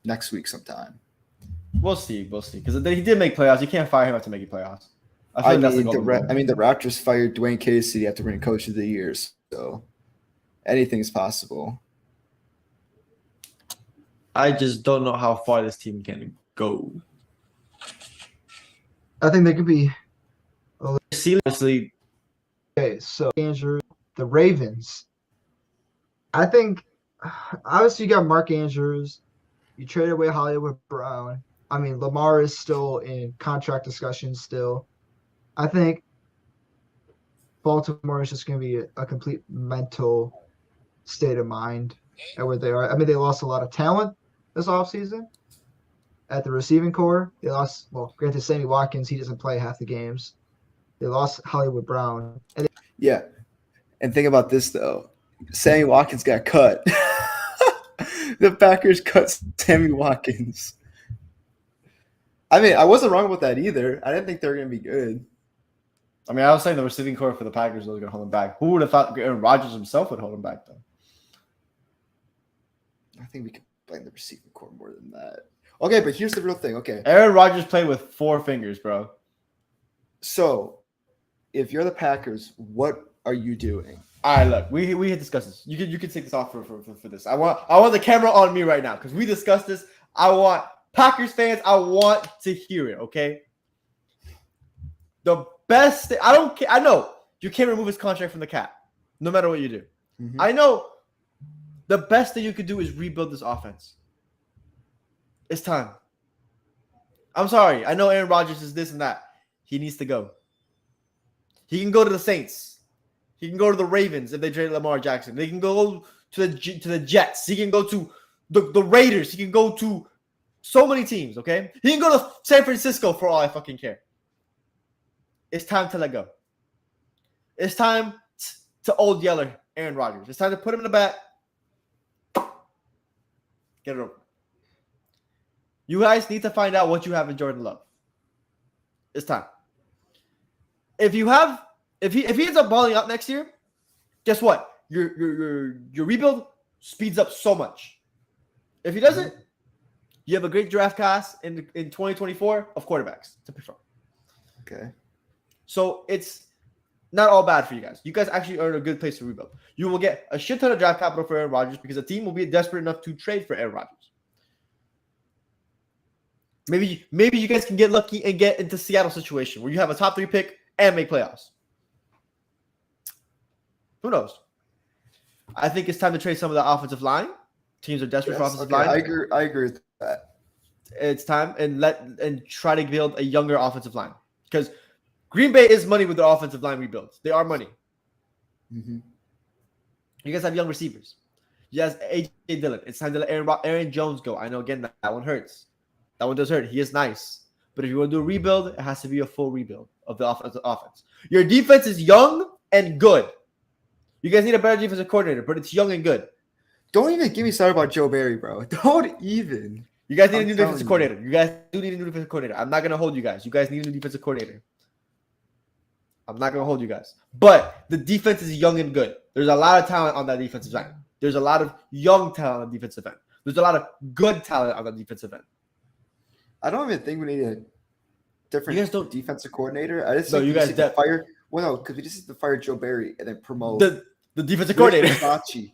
next week sometime. We'll see. Because he did make playoffs. You can't fire him after making playoffs. I feel I like that's the mean, goal. the Raptors fired Dwayne Casey after winning Coach of the Year, so anything's possible. I just don't know how far this team can go. I think they could be Seriously, okay. So Andrews, the Ravens. I think obviously you got Mark Andrews. You traded away Hollywood Brown. I mean, Lamar is still in contract discussions still. I think Baltimore is just going to be a complete mental state of mind at where they are. I mean, they lost a lot of talent this offseason at the receiving core. They lost, well, granted, Sammy Watkins, he doesn't play half the games. They lost Hollywood Brown. And Yeah, and think about this though. Sammy Watkins got cut. The Packers cut Sammy Watkins. I mean, I wasn't wrong with that either. I didn't think they were going to be good. I mean, I was saying the receiving core for the Packers was going to hold him back. Who would have thought Aaron Rodgers himself would hold him back, though? I think we could blame the receiving core more than that. Okay, but here's the real thing. Okay, Aaron Rodgers played with 4 fingers, bro. so if you're the Packers, what are you doing? All right, look, we had discussed this. You can take this off for this. I want the camera on me right now because we discussed this. I want Packers fans. I want to hear it. Okay. The best. I don't care. I know you can't remove his contract from the cap, no matter what you do. Mhm. I know the best thing you could do is rebuild this offense. It's time. I'm sorry. I know Aaron Rodgers is this and that. He needs to go. He can go to the Saints. He can go to the Ravens if they trade Lamar Jackson. They can go to the Jets. He can go to the Raiders. He can go to so many teams, okay? He can go to San Francisco for all I fucking care. It's time to let go. It's time to old yeller Aaron Rodgers. It's time to put him in the back. Get it over. You guys need to find out what you have in Jordan Love. It's time. If he ends up balling out next year, guess what? Your rebuild speeds up so much. If he doesn't, you have a great draft class in 2024 of quarterbacks to pick from. Okay. So it's not all bad for you guys. You guys actually are in a good place to rebuild. You will get a shit ton of draft capital for Aaron Rodgers because the team will be desperate enough to trade for Aaron Rodgers. Maybe you guys can get lucky and get into Seattle situation where you have a top 3 pick and make playoffs. Who knows? I think it's time to trade some of the offensive line. Teams are desperate for Yes, offensive okay, line. I agree with that. It's time and try to build a younger offensive line because Green Bay is money with their offensive line rebuilds. They are money. Mm-hmm. You guys have young receivers. You guys AJ Dillon. It's time to let Aaron Jones go. I know again that one hurts. That one does hurt. He is nice, but if you want to do a rebuild, it has to be a full rebuild of the offense. Your defense is young and good. You guys need a better defensive coordinator, but it's young and good. Don't even get me started about Joe Barry, bro. Don't even. You guys need I'm a new telling defensive you. coordinator. You guys do need a new defensive coordinator. I'm not gonna hold you guys. You guys need a new defensive coordinator. I'm not gonna hold you guys. But the defense is young and good. There's a lot of talent on that defensive end. There's a lot of young talent on the defensive end. There's a lot of good talent on the defensive end. I don't even think we need a different You guys don't- defensive coordinator. I just No, think you we guys just need to fire. Well, no, because we just need to fire Joe Barry and then promote The defensive Rich coordinator. Versace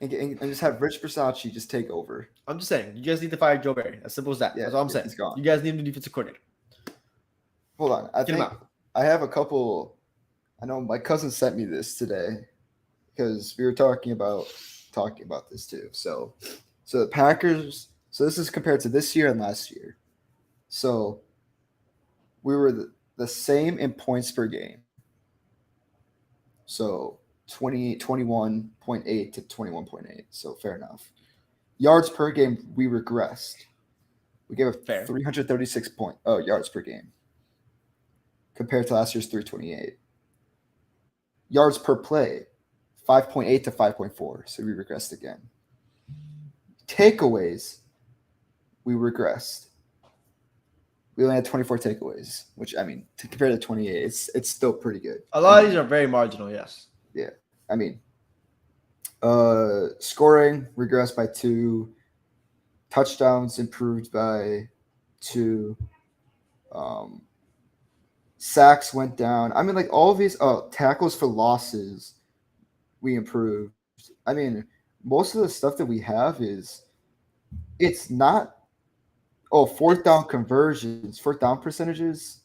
and just have Rich Versace just take over. I'm just saying, you guys need to fire Joe Barry. As simple as that. Yeah, That's all I'm yeah, saying. he's gone. You guys need a new defensive coordinator. Hold on, I Get him think out. I have a couple. I know my cousin sent me this today because we were talking about this too. So the Packers. So this is compared to this year and last year. So we were the same in points per game. So 21.8 to 21.8. So fair enough. Yards per game, we regressed. We gave up Fair. 336 yards per game compared to last year's 328. Yards per play, 5.8 to 5.4. So we regressed again. Takeaways, we regressed. We only had 24 takeaways, which I mean, compared to 28, it's still pretty good. A lot of these are very marginal, yes. I mean, scoring regressed by 2, touchdowns improved by 2, sacks went down. I mean, like all of these tackles for losses, we improved. I mean, most of the stuff that we have it's not. Oh, fourth down conversions, fourth down percentages,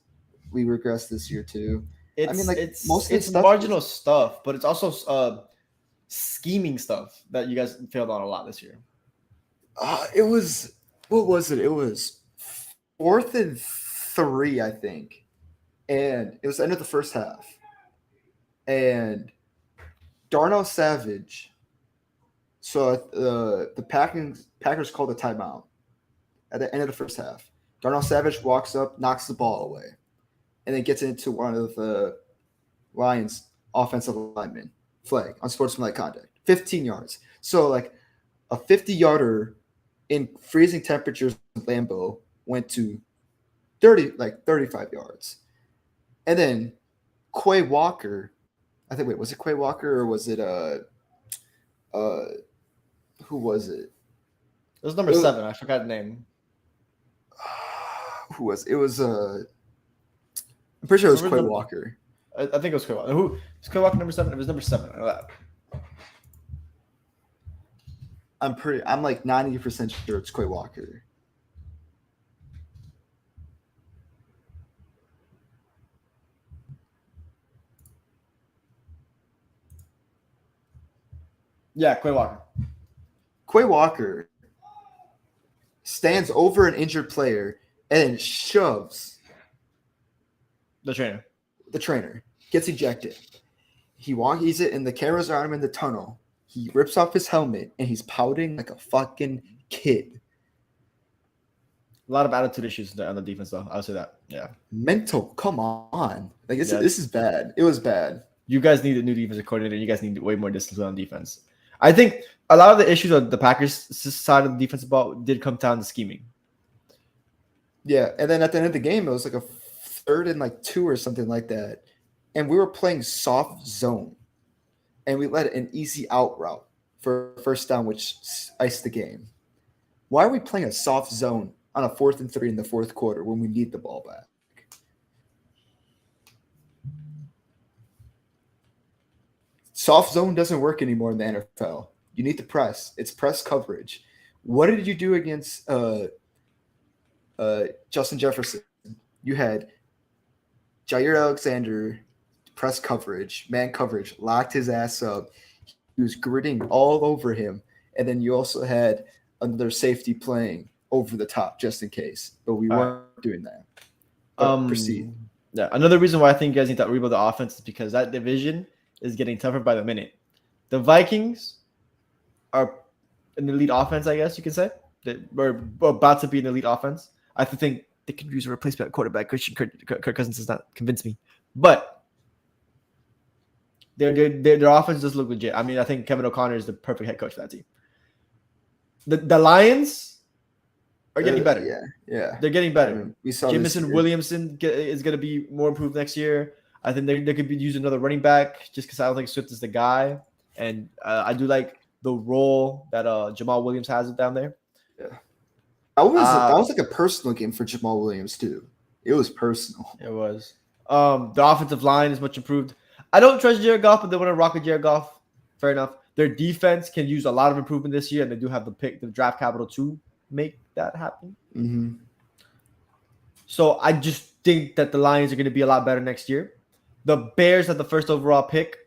we regressed this year too. It's like, it's most of the it's stuff marginal stuff, but it's also scheming stuff that you guys failed on a lot this year. It was what was it? It was 4th and 3, I think, and it was the end of the first half. And Darnell Savage. So the Packers called a timeout at the end of the first half. Darnell Savage walks up, knocks the ball away, and then gets into one of the Lions' offensive linemen. Flag on sportsmanlike conduct. 15 yards. So like a 50-yarder in freezing temperatures in Lambeau went to 35 yards. And then Quay Walker, I think, was it Quay Walker or was it who was it? It was number 7. I forgot the name. Who was it? Was I'm pretty sure it was Quay Remember the- Walker. I think it was Quay Walker. Who is Quay Walker number 7? It was number 7. I know that. I'm like 90% sure it's Quay Walker. Yeah, Quay Walker. Quay Walker stands over an injured player and shoves The trainer. the trainer, gets ejected. He's it, and the cameras are on him in the tunnel. He rips off his helmet and he's pouting like a fucking kid. A lot of attitude issues on the defense, though. I'll say that. Yeah. Mental, come on. Like Yeah. this is bad. It was bad. You guys need a new defensive coordinator. You guys need way more discipline on defense. I think a lot of the issues on the Packers side of the defensive ball did come down to scheming. Yeah, and then at the end of the game, it was like a 3rd and 2 or something like that. And we were playing soft zone. And we let an easy out route for first down, which iced the game. Why are we playing a soft zone on a 4th and 3 in the 4th quarter when we need the ball back? Soft zone doesn't work anymore in the NFL. You need to press. It's press coverage. What did you do against Justin Jefferson? You had Jair Alexander press coverage, man coverage, locked his ass up. He was gritting all over him. and then you also had another safety playing over the top just in case. But we All weren't doing that. But proceed. Yeah, another reason why I think you guys need to rebuild the offense is because that division is getting tougher by the minute. The Vikings are an elite offense, I guess you can say. We're about to be an elite offense. I think they could use a replacement quarterback. Kirk Cousins does not convince me, but their offense does look legit. I mean, I think Kevin O'Connor is the perfect head coach for that team. The Lions are getting better. Yeah. They're getting better. I mean, we saw Jameson Williamson is going to be more improved next year. I think they could be using another running back just because I don't think Swift is the guy. And I do like the role that Jamal Williams has down there. Yeah. That was like a personal game for Jamal Williams too. It was personal. It was. The offensive line is much improved. I don't trust Jared Goff, but they want to rock with Jared Goff. Fair enough. Their defense can use a lot of improvement this year, and they do have the draft capital to make that happen. Mm-hmm. So I just think that the Lions are going to be a lot better next year. The Bears have the first overall pick.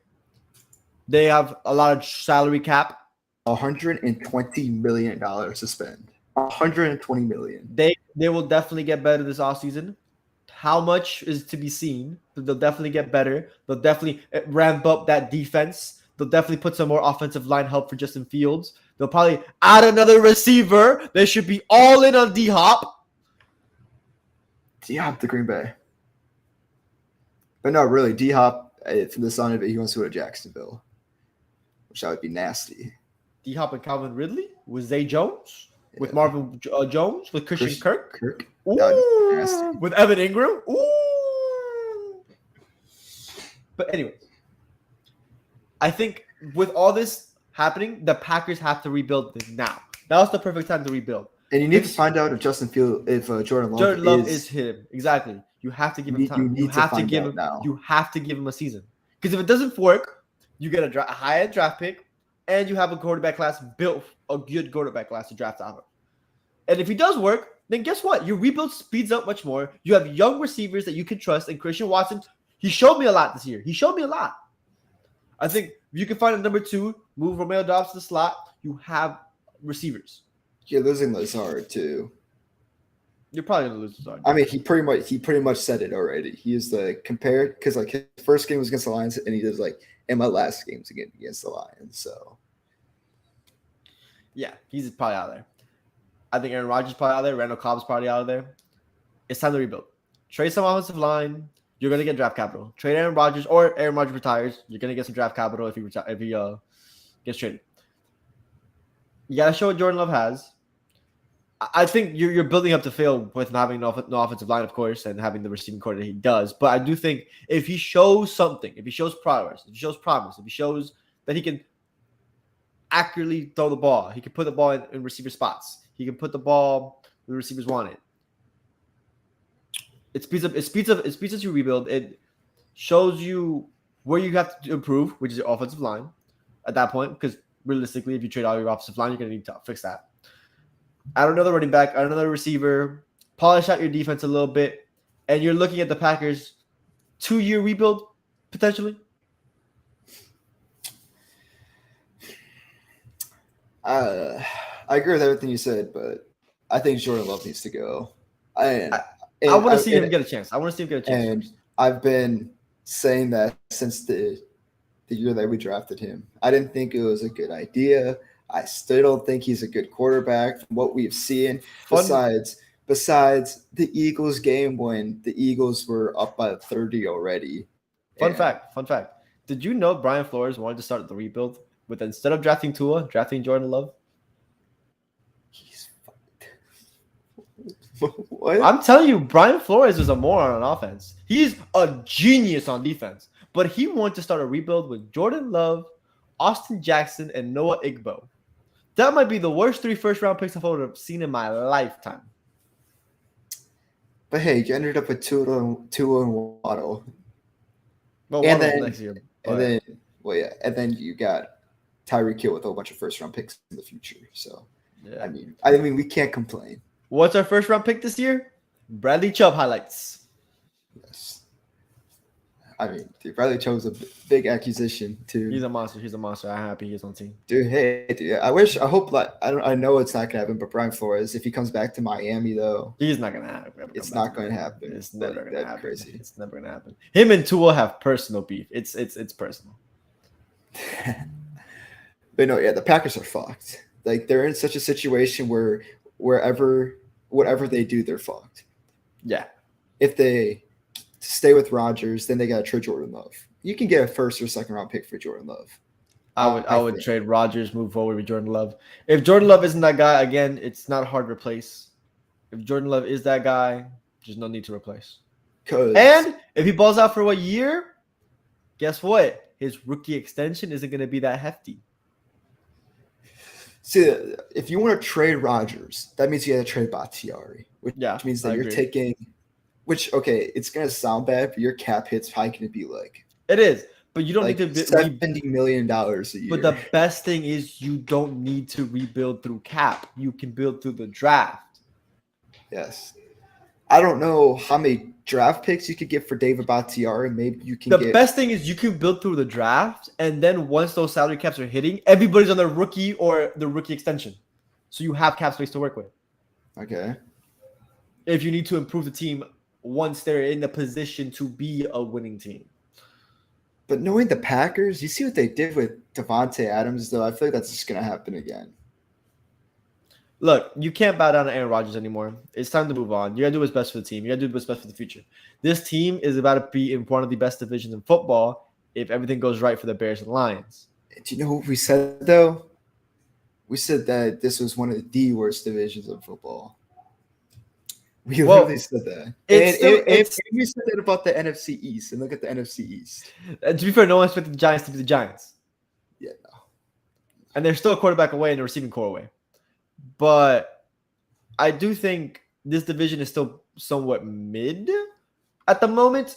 They have a lot of salary cap. $120 million to spend. $120 million. They will definitely get better this offseason. How much is to be seen? But they'll definitely get better. They'll definitely ramp up that defense. They'll definitely put some more offensive line help for Justin Fields. They'll probably add another receiver. They should be all in on D-Hop. D-Hop to Green Bay. But no, really, D-Hop, from the sound of it, he wants to go to Jacksonville, which that would be nasty. D-Hop and Calvin Ridley with Zay Jones, with Marvin Jones, with Christian Kirk. Ooh, with Evan Ingram. Ooh. But anyway, I think with all this happening, the Packers have to rebuild this now. That was the perfect time to rebuild. And you need to find out if Jordan Love is him. Exactly. You have to give him time. You have to give him a season. Because if it doesn't work, you get a high draft pick, and you have a quarterback class built, a good quarterback class to draft out of. And if he does work, then guess what? Your rebuild speeds up much more. You have young receivers that you can trust. And Christian Watson, he showed me a lot this year. He showed me a lot. I think if you can find a number 2, move Romeo Dobbs to the slot, you have receivers. You're losing Lazard too. You're probably gonna lose Lazard. I mean, he pretty much said it already. He is the compared because like his first game was against the Lions, and he does like in my last games against the Lions. So yeah, he's probably out of there. I think Aaron Rodgers is probably out of there. Randall Cobb's probably out of there. It's time to rebuild. Trade some offensive line. You're gonna get draft capital. Trade Aaron Rodgers, or Aaron Rodgers retires. You're gonna get some draft capital if he gets traded. You gotta show what Jordan Love has. I think you're building up to fail with having no offensive line, of course, and having the receiving core that he does. But I do think if he shows something, if he shows progress, if he shows promise, if he shows that he can accurately throw the ball, he can put the ball in receiver spots, he can put the ball where the receivers want it. It speeds up your rebuild. It shows you where you have to improve, which is your offensive line at that point, because realistically, if you trade all your offensive line, you're going to need to fix that. Add another running back, add another receiver, polish out your defense a little bit, and you're looking at the Packers' 2-year rebuild, potentially. I agree with everything you said, but I think Jordan Love needs to go. I want to see him get a chance. And I've been saying that since the year that we drafted him. I didn't think it was a good idea. I still don't think he's a good quarterback from what we've seen. Besides the Eagles game when the Eagles were up by 30 already. Fun fact. Did you know Brian Flores wanted to start the rebuild with, instead of drafting Tua, drafting Jordan Love? What? I'm telling you, Brian Flores is a moron on offense. He's a genius on defense. But he wanted to start a rebuild with Jordan Love, Austin Jackson, and Noah Igbo. That might be the worst 3 first-round picks I've ever seen in my lifetime. But hey, you ended up with Tua and Waddle. Well, and then next year. And then you got Tyreek Hill with a whole bunch of first-round picks in the future. So, yeah. I mean, we can't complain. What's our first-round pick this year? Bradley Chubb highlights. Yes. I mean, dude, Bradley Chubb's a big acquisition too. He's a monster. He's a monster. I'm happy he's on team. Dude, hey, dude, I hope like I know it's not gonna happen, but Brian Flores, if he comes back to Miami though, He's not gonna happen. it's not going to happen. It's never gonna That'd happen. crazy. It's never gonna happen. Him and Tua have personal beef. It's personal. But no, yeah, the Packers are fucked. Like they're in such a situation where whatever they do, they're fucked. Yeah. If they stay with Rodgers, then they got to trade Jordan Love. You can get a first or second round pick for Jordan Love. I would trade Rodgers, move forward with Jordan Love. If Jordan Love isn't that guy, again, it's not hard to replace. If Jordan Love is that guy, there's no need to replace. And if he balls out for a year, guess what? His rookie extension isn't going to be that hefty. See, if you want to trade Rodgers, that means you got to trade Bakhtiari, which means that you're taking. Which okay, it's gonna sound bad, but your cap hit's probably gonna be like it is, but you don't like need to $70 million a year. But the best thing is you don't need to rebuild through cap. You can build through the draft. Yes, I don't know how many draft picks you could get for David Bakhtiari. Maybe you can. The best thing is you can build through the draft, and then once those salary caps are hitting, everybody's on the rookie or the rookie extension, so you have cap space to work with. Okay. If you need to improve the team once they're in the position to be a winning team. But knowing the Packers, you see what they did with Devontae Adams, though. I feel like that's just gonna happen again. Look, you can't bow down to Aaron Rodgers anymore. It's time to move on. You gotta do what's best for the team. You gotta do what's best for the future. This team is about to be in one of the best divisions in football if everything goes right for the Bears and Lions. Do you know what we said though? We said that this was one of the worst divisions of football. We literally said that. And we said that about the NFC East. And look at the NFC East. To be fair, no one expected the Giants to be the Giants. Yeah, no. And they're still a quarterback away and a receiving core away. But I do think this division is still somewhat mid at the moment.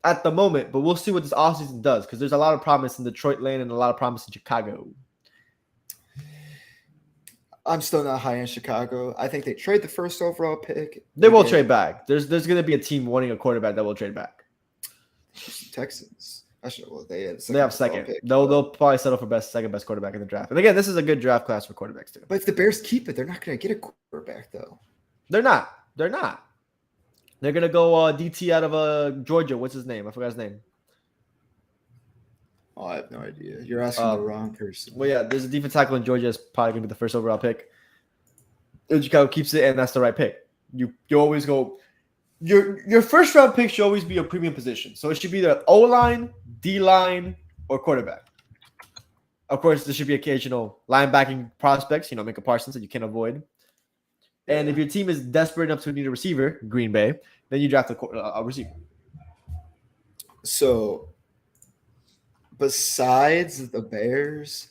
But we'll see what this offseason does because there's a lot of promise in Detroit lane and a lot of promise in Chicago. I'm still not high in Chicago. I think they trade the first overall pick. They will trade back. There's going to be a team wanting a quarterback that will trade back. Texans. Actually, well, they have second. Pick, they'll probably settle for second best quarterback in the draft. And again, this is a good draft class for quarterbacks too. But if the Bears keep it, they're not going to get a quarterback though. They're not. They're going to go DT out of Georgia. What's his name? I forgot his name. Oh, I have no idea. You're asking the wrong person. Well, yeah, there's a defensive tackle in Georgia. It's probably going to be the first overall pick. Chicago keeps it, and that's the right pick. You always go. Your first round pick should always be a premium position. So it should be the O-line, D-line, or quarterback. Of course, there should be occasional linebacking prospects. Micah Parsons that you can't avoid. And if your team is desperate enough to need a receiver, Green Bay, then you draft a receiver. So. Besides the Bears,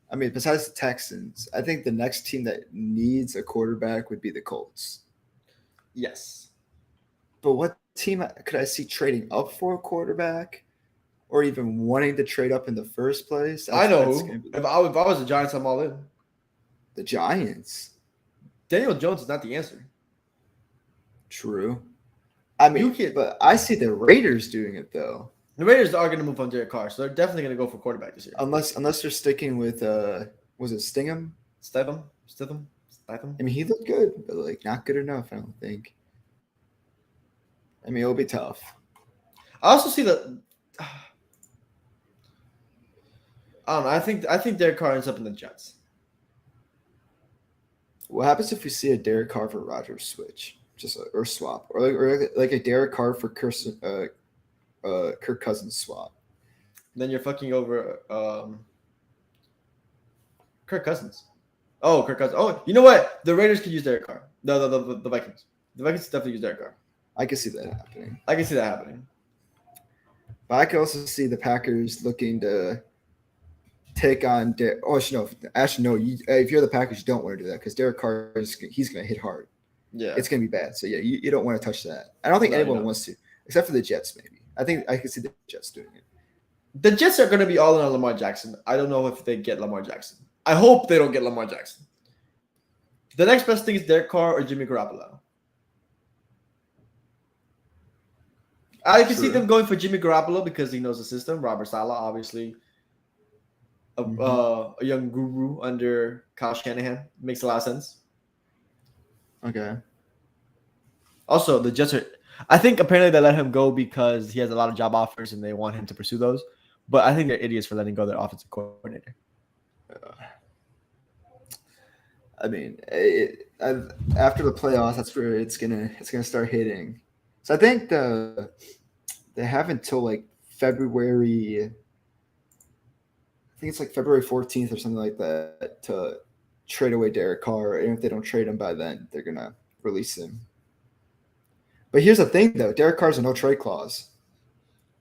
besides the Texans, I think the next team that needs a quarterback would be the Colts. Yes. But what team could I see trading up for a quarterback or even wanting to trade up in the first place? I know who. If I was the Giants, I'm all in. The Giants? Daniel Jones is not the answer. True. But I see the Raiders doing it, though. The Raiders are going to move on Derek Carr, so they're definitely going to go for quarterback this year. Unless they're sticking with was it Stingham? Stidham? He looked good, but not good enough, I don't think. It'll be tough. I also see that. I don't know. I think Derek Carr ends up in the Jets. What happens if we see a Derek Carr for Rodgers switch, or swap, or like a Derek Carr for Kirk Cousins swap? Then you're fucking over Kirk Cousins. Oh, Kirk Cousins. Oh, you know what? The Raiders could use Derek Carr. The Vikings. The Vikings definitely use Derek Carr. I can see that happening. But I can also see the Packers looking to take on Derek. Oh, no. Actually, no. If you're the Packers, you don't want to do that because Derek Carr, he's going to hit hard. Yeah. It's going to be bad. So, yeah, you don't want to touch that. I don't think anyone wants to, except for the Jets, maybe. I think I can see the Jets doing it. The Jets are going to be all in on Lamar Jackson. I don't know if they get Lamar Jackson. I hope they don't get Lamar Jackson. The next best thing is Derek Carr or Jimmy Garoppolo. I can see True. them going for Jimmy Garoppolo because he knows the system. Robert Saleh, obviously, a young guru under Kyle Shanahan, makes a lot of sense. Okay. Also, the Jets are. I think apparently they let him go because he has a lot of job offers and they want him to pursue those. But I think they're idiots for letting go their offensive coordinator. I mean, after the playoffs, that's where it's gonna start hitting. So I think they have until like February. I think it's like February 14th or something like that to trade away Derek Carr. And if they don't trade him by then, they're gonna release him. But here's the thing, though: Derek Carr's a no trade clause,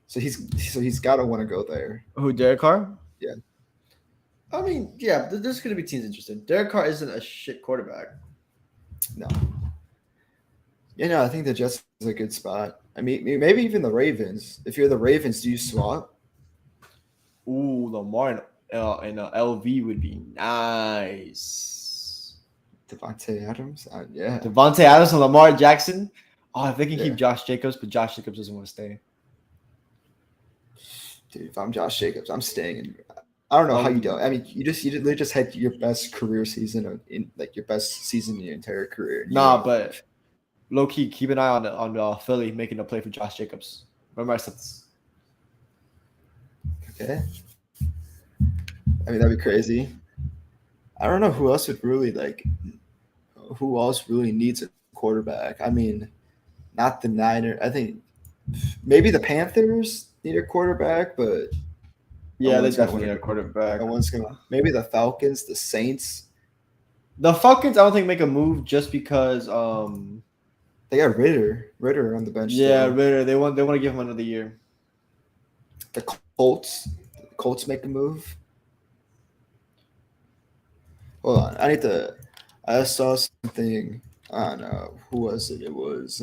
so he's got to want to go there. Who, Derek Carr? Yeah. I mean, yeah, there's going to be teams interested. Derek Carr isn't a shit quarterback. No. I think the Jets is a good spot. I mean, maybe even the Ravens. If you're the Ravens, do you swap? Ooh, Lamar and LV would be nice. Devontae Adams? Yeah. Devontae Adams and Lamar Jackson. Oh, if they can keep Josh Jacobs, but Josh Jacobs doesn't want to stay. Dude, if I'm Josh Jacobs, I'm staying in. I don't know how you do it. I mean, you literally just had your best career season in like your best season in your entire career. But low key, keep an eye on Philly making a play for Josh Jacobs. Remember I said this. Okay. I mean, that'd be crazy. I don't know who else would really who else really needs a quarterback. I mean, not the Niners. I think maybe the Panthers need a quarterback, but yeah, they definitely need a quarterback. No one's gonna. Maybe the Falcons, the Saints. The Falcons, I don't think make a move just because they got Ritter on the bench. Yeah, still. Ritter. They want to give him another year. The Colts make a move. Hold on, I saw something. I don't know who was it. It was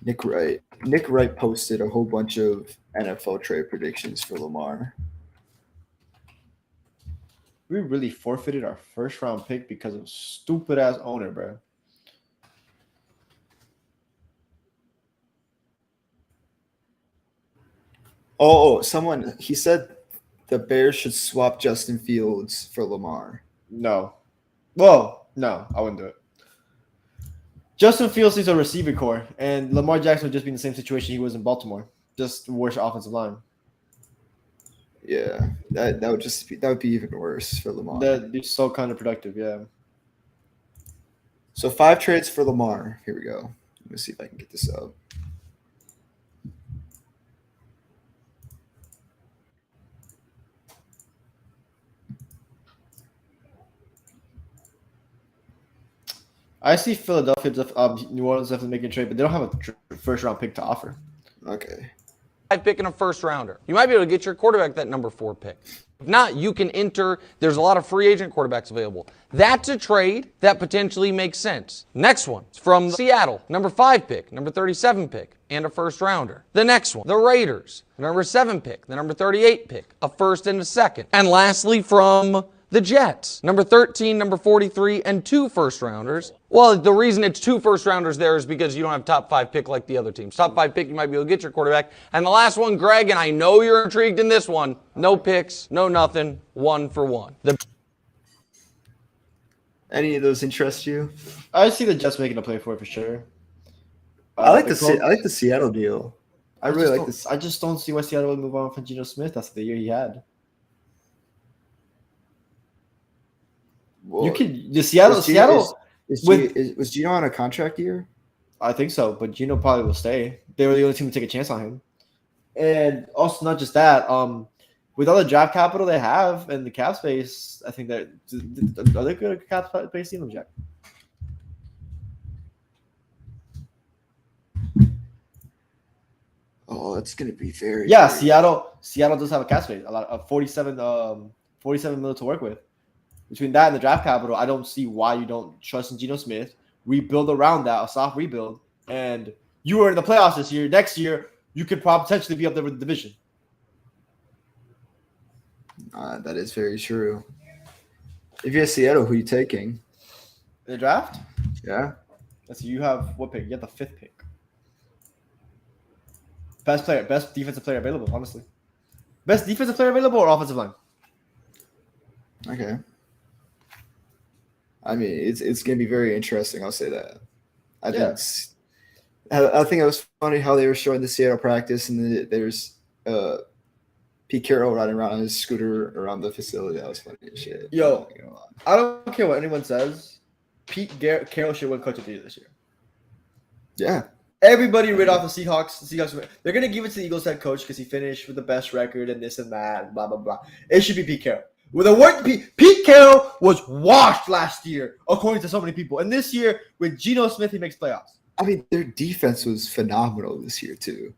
Nick Wright. Nick Wright posted a whole bunch of NFL trade predictions for Lamar. We really forfeited our first round pick because of stupid ass owner, bro. Someone he said the Bears should swap Justin Fields for Lamar. No. Well, no, I wouldn't do it. Justin Fields needs a receiving core, and Lamar Jackson would just be in the same situation he was in Baltimore, just worse offensive line. Yeah, that would be even worse for Lamar. That'd be so counterproductive, yeah. So 5 trades for Lamar. Here we go. Let me see if I can get this up. I see Philadelphia, New Orleans definitely making a trade, but they don't have a first round pick to offer. Okay. Picking a first rounder. You might be able to get your quarterback that number 4 pick. If not, you can enter. There's a lot of free agent quarterbacks available. That's a trade that potentially makes sense. Next one is from Seattle, number 5 pick, number 37 pick, and a first rounder. The next one, the Raiders, number 7 pick, the number 38 pick, a first and a second. And lastly, from the Jets, number 13, number 43, and 2 first rounders. Well, the reason it's 2 first rounders there is because you don't have top 5 pick like the other teams. Top 5 pick, you might be able to get your quarterback. And the last one, Greg, and I know you're intrigued in this one. No picks, no nothing, 1 for 1. Any of those interest you? I see the Jets making a play for it for sure. I like the Seattle deal. I really like this. I just don't see why Seattle would move on from Geno Smith. That's the year he had. Well, You could the Seattle. Was Geno on a contract year? I think so, but Geno probably will stay. They were the only team to take a chance on him. And also, not just that. With all the draft capital they have and the cap space, I think that are they good at cap space team, Jack? Oh, it's gonna be very. Yeah, very Seattle does have a cap space, a lot of 47 million to work with. Between that and the draft capital, I don't see why you don't trust in Geno Smith, rebuild around that, a soft rebuild, and you were in the playoffs this year. Next year, you could potentially be up there with the division. That is very true. If you're Seattle, who are you taking? In the draft? Yeah. Let's see. You have what pick? You have the 5th pick. Best defensive player available. Honestly, best defensive player available or offensive line. Okay. I mean, it's gonna be very interesting. I'll say that. I think it was funny how they were showing the Seattle practice, and there's Pete Carroll riding around on his scooter around the facility. That was funny as shit. Yo, I don't care what anyone says. Pete Carroll should win Coach of the Year this year. Yeah. Everybody read off the Seahawks. The Seahawks. They're gonna give it to the Eagles head coach because he finished with the best record and this and that. And blah blah blah. It should be Pete Carroll. With the work, Pete Carroll was washed last year, according to so many people. And this year, with Geno Smith, he makes playoffs. I mean, their defense was phenomenal this year too.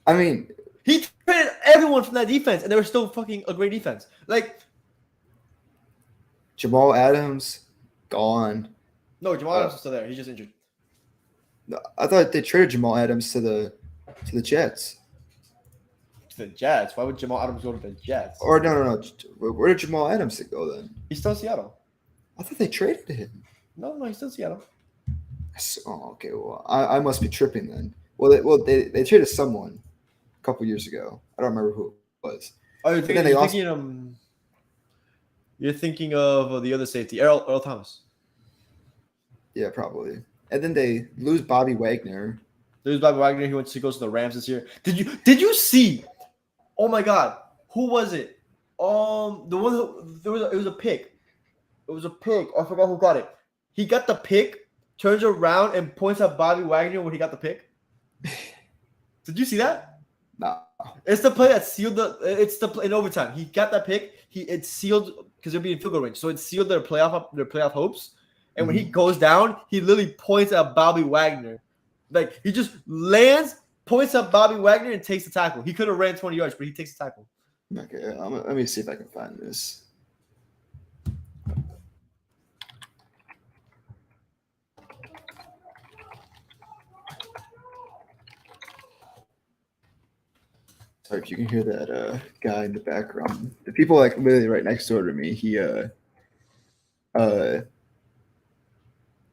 I mean, he traded everyone from that defense, and they were still fucking a great defense. Like Jamal Adams gone. No, Jamal Adams is still there. He's just injured. No, I thought they traded Jamal Adams to the Jets. To the Jets? Why would Jamal Adams go to the Jets? Or no. Where did Jamal Adams go then? He's still in Seattle. I thought they traded him. No, he's still in Seattle. Oh, okay. Well, I must be tripping then. Well, they traded someone a couple years ago. I don't remember who it was. Oh, you're thinking of the other safety, Earl Thomas. Yeah, probably. And then they lose Bobby Wagner. There's Bobby Wagner. He goes to the Rams this year. Did you see? Oh my God, who was it? The one it was a pick. It was a pick. I forgot who got it. He got the pick, turns around and points at Bobby Wagner when he got the pick. Did you see that? No. It's the play that sealed in overtime. He got that pick. It sealed because they'll be in field goal range, so it sealed their playoff hopes. And when he goes down, he literally points at Bobby Wagner. Like, he just lands, points at Bobby Wagner, and takes the tackle. He could have ran 20 yards, but he takes the tackle. Okay, let me see if I can find this. Sorry if you can hear that guy in the background. The people like literally right next door to me.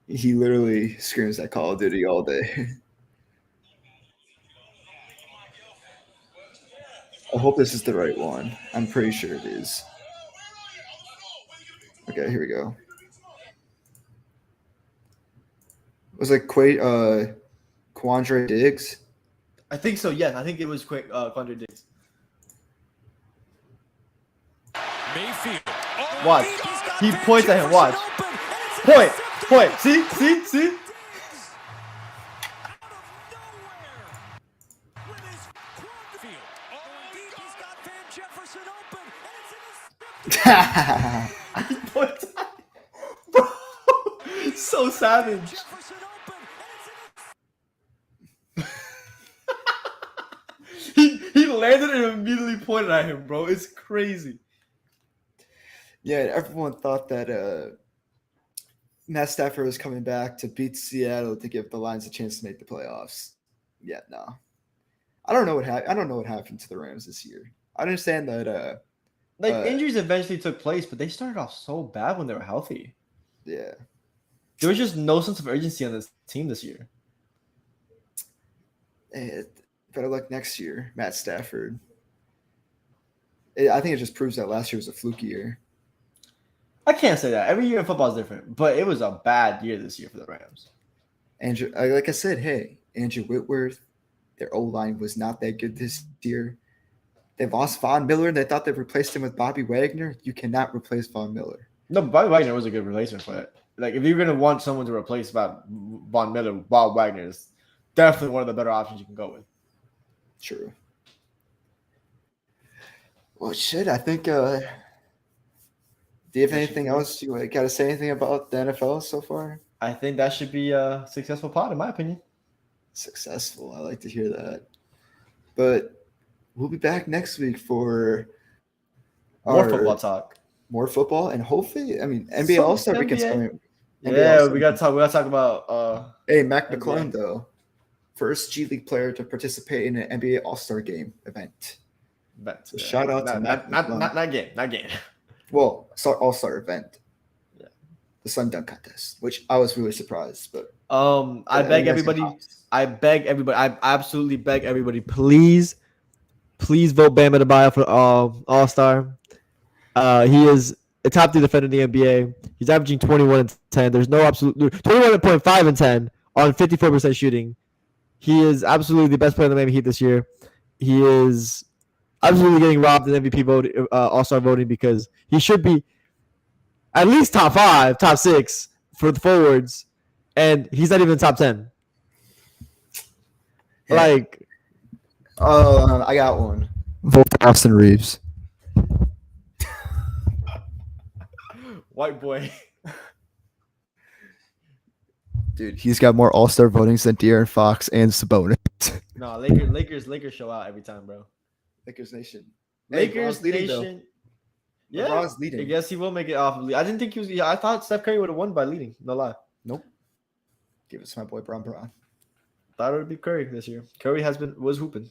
He literally screams at Call of Duty all day. I hope this is the right one. I'm pretty sure it is. Okay, here we go. Was it Quandre Diggs? I think so, yes. I think it was Quandre Diggs. Mayfield. Oh, Watch. He points at him. Watch. Point. See? He points at him. Bro, so savage. He landed and immediately pointed at him, bro. It's crazy. Yeah, everyone thought that Matt Stafford was coming back to beat Seattle to give the Lions a chance to make the playoffs. Yeah, no. I don't know what happened to the Rams this year. I understand that injuries eventually took place, but they started off so bad when they were healthy. Yeah. There was just no sense of urgency on this team this year. Better luck next year, Matt Stafford. I think it just proves that last year was a fluke year. I can't say that. Every year in football is different, but it was a bad year this year for the Rams. Andrew, like I said, Andrew Whitworth, their O-line was not that good this year. They lost Von Miller, and they thought they replaced him with Bobby Wagner. You cannot replace Von Miller. No, Bobby Wagner was a good replacement for it. Like, if you're going to want someone to replace Von Miller, Bob Wagner is definitely one of the better options you can go with. True. Well, shit, I think do you have anything else you got to say anything about the NFL so far? I think that should be a successful pod, in my opinion. Successful. I like to hear that. But we'll be back next week for more football talk. More football, and hopefully, I mean, NBA All-Star Weekend's coming. Yeah, we gotta talk about Hey, Mac McClung, though. First G League player to participate in an NBA All-Star Game event. So shout out to Mac McClung. Not game. Well, All-Star event. Yeah. the slam dunk contest, which I was really surprised. But I beg everybody. I absolutely beg everybody. Please vote Bam Adebayo for All-Star. He is a top 3 defender in the NBA. He's averaging 21 and 10. There's no absolute 21.5 and 10 on 54% shooting. He is absolutely the best player in the Miami Heat this year. He is absolutely getting robbed in MVP vote, All-Star voting because he should be at least top 5, top 6 for the forwards, and he's not even top 10. Yeah. Like, I got one. Vote for Austin Reeves. white boy. Dude, he's got more All-Star votings than De'Aaron Fox and Sabonis. No, Lakers show out every time, bro. Lakers Nation. Lakers leading, Nation. Yeah, LeBron's leading. I guess he will make it off of lead. I didn't think he was. I thought Steph Curry would have won by leading. No lie. Nope. Give it to my boy Bron. Thought it would be Curry this year. Curry was hooping.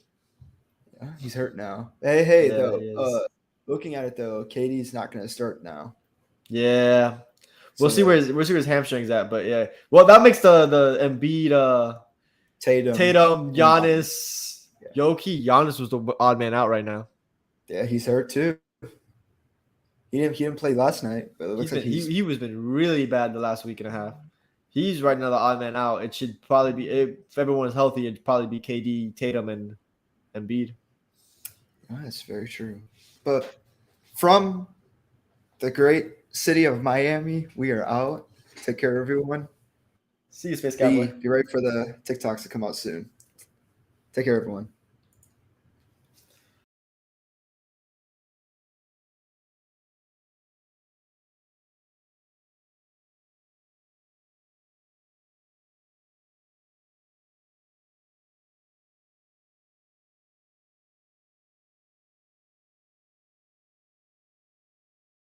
Yeah, he's hurt now. Hey, Yeah, he is. though. Looking at it though, KD's not going to start now. Yeah, we'll So, see where his hamstrings at. But yeah, well, that makes the Embiid, Tatum, Giannis, Jokic. Giannis was the odd man out right now. Yeah, he's hurt too. He didn't play last night, but it looks He was been really bad the last week and a half. He's right now the odd man out. It should probably be, if everyone is healthy, it'd probably be KD, Tatum, and Embiid. That's very true. But from the great city of Miami, we are out. Take care, everyone. See you, Space Cowboy. Be ready for the TikToks to come out soon. Take care, everyone.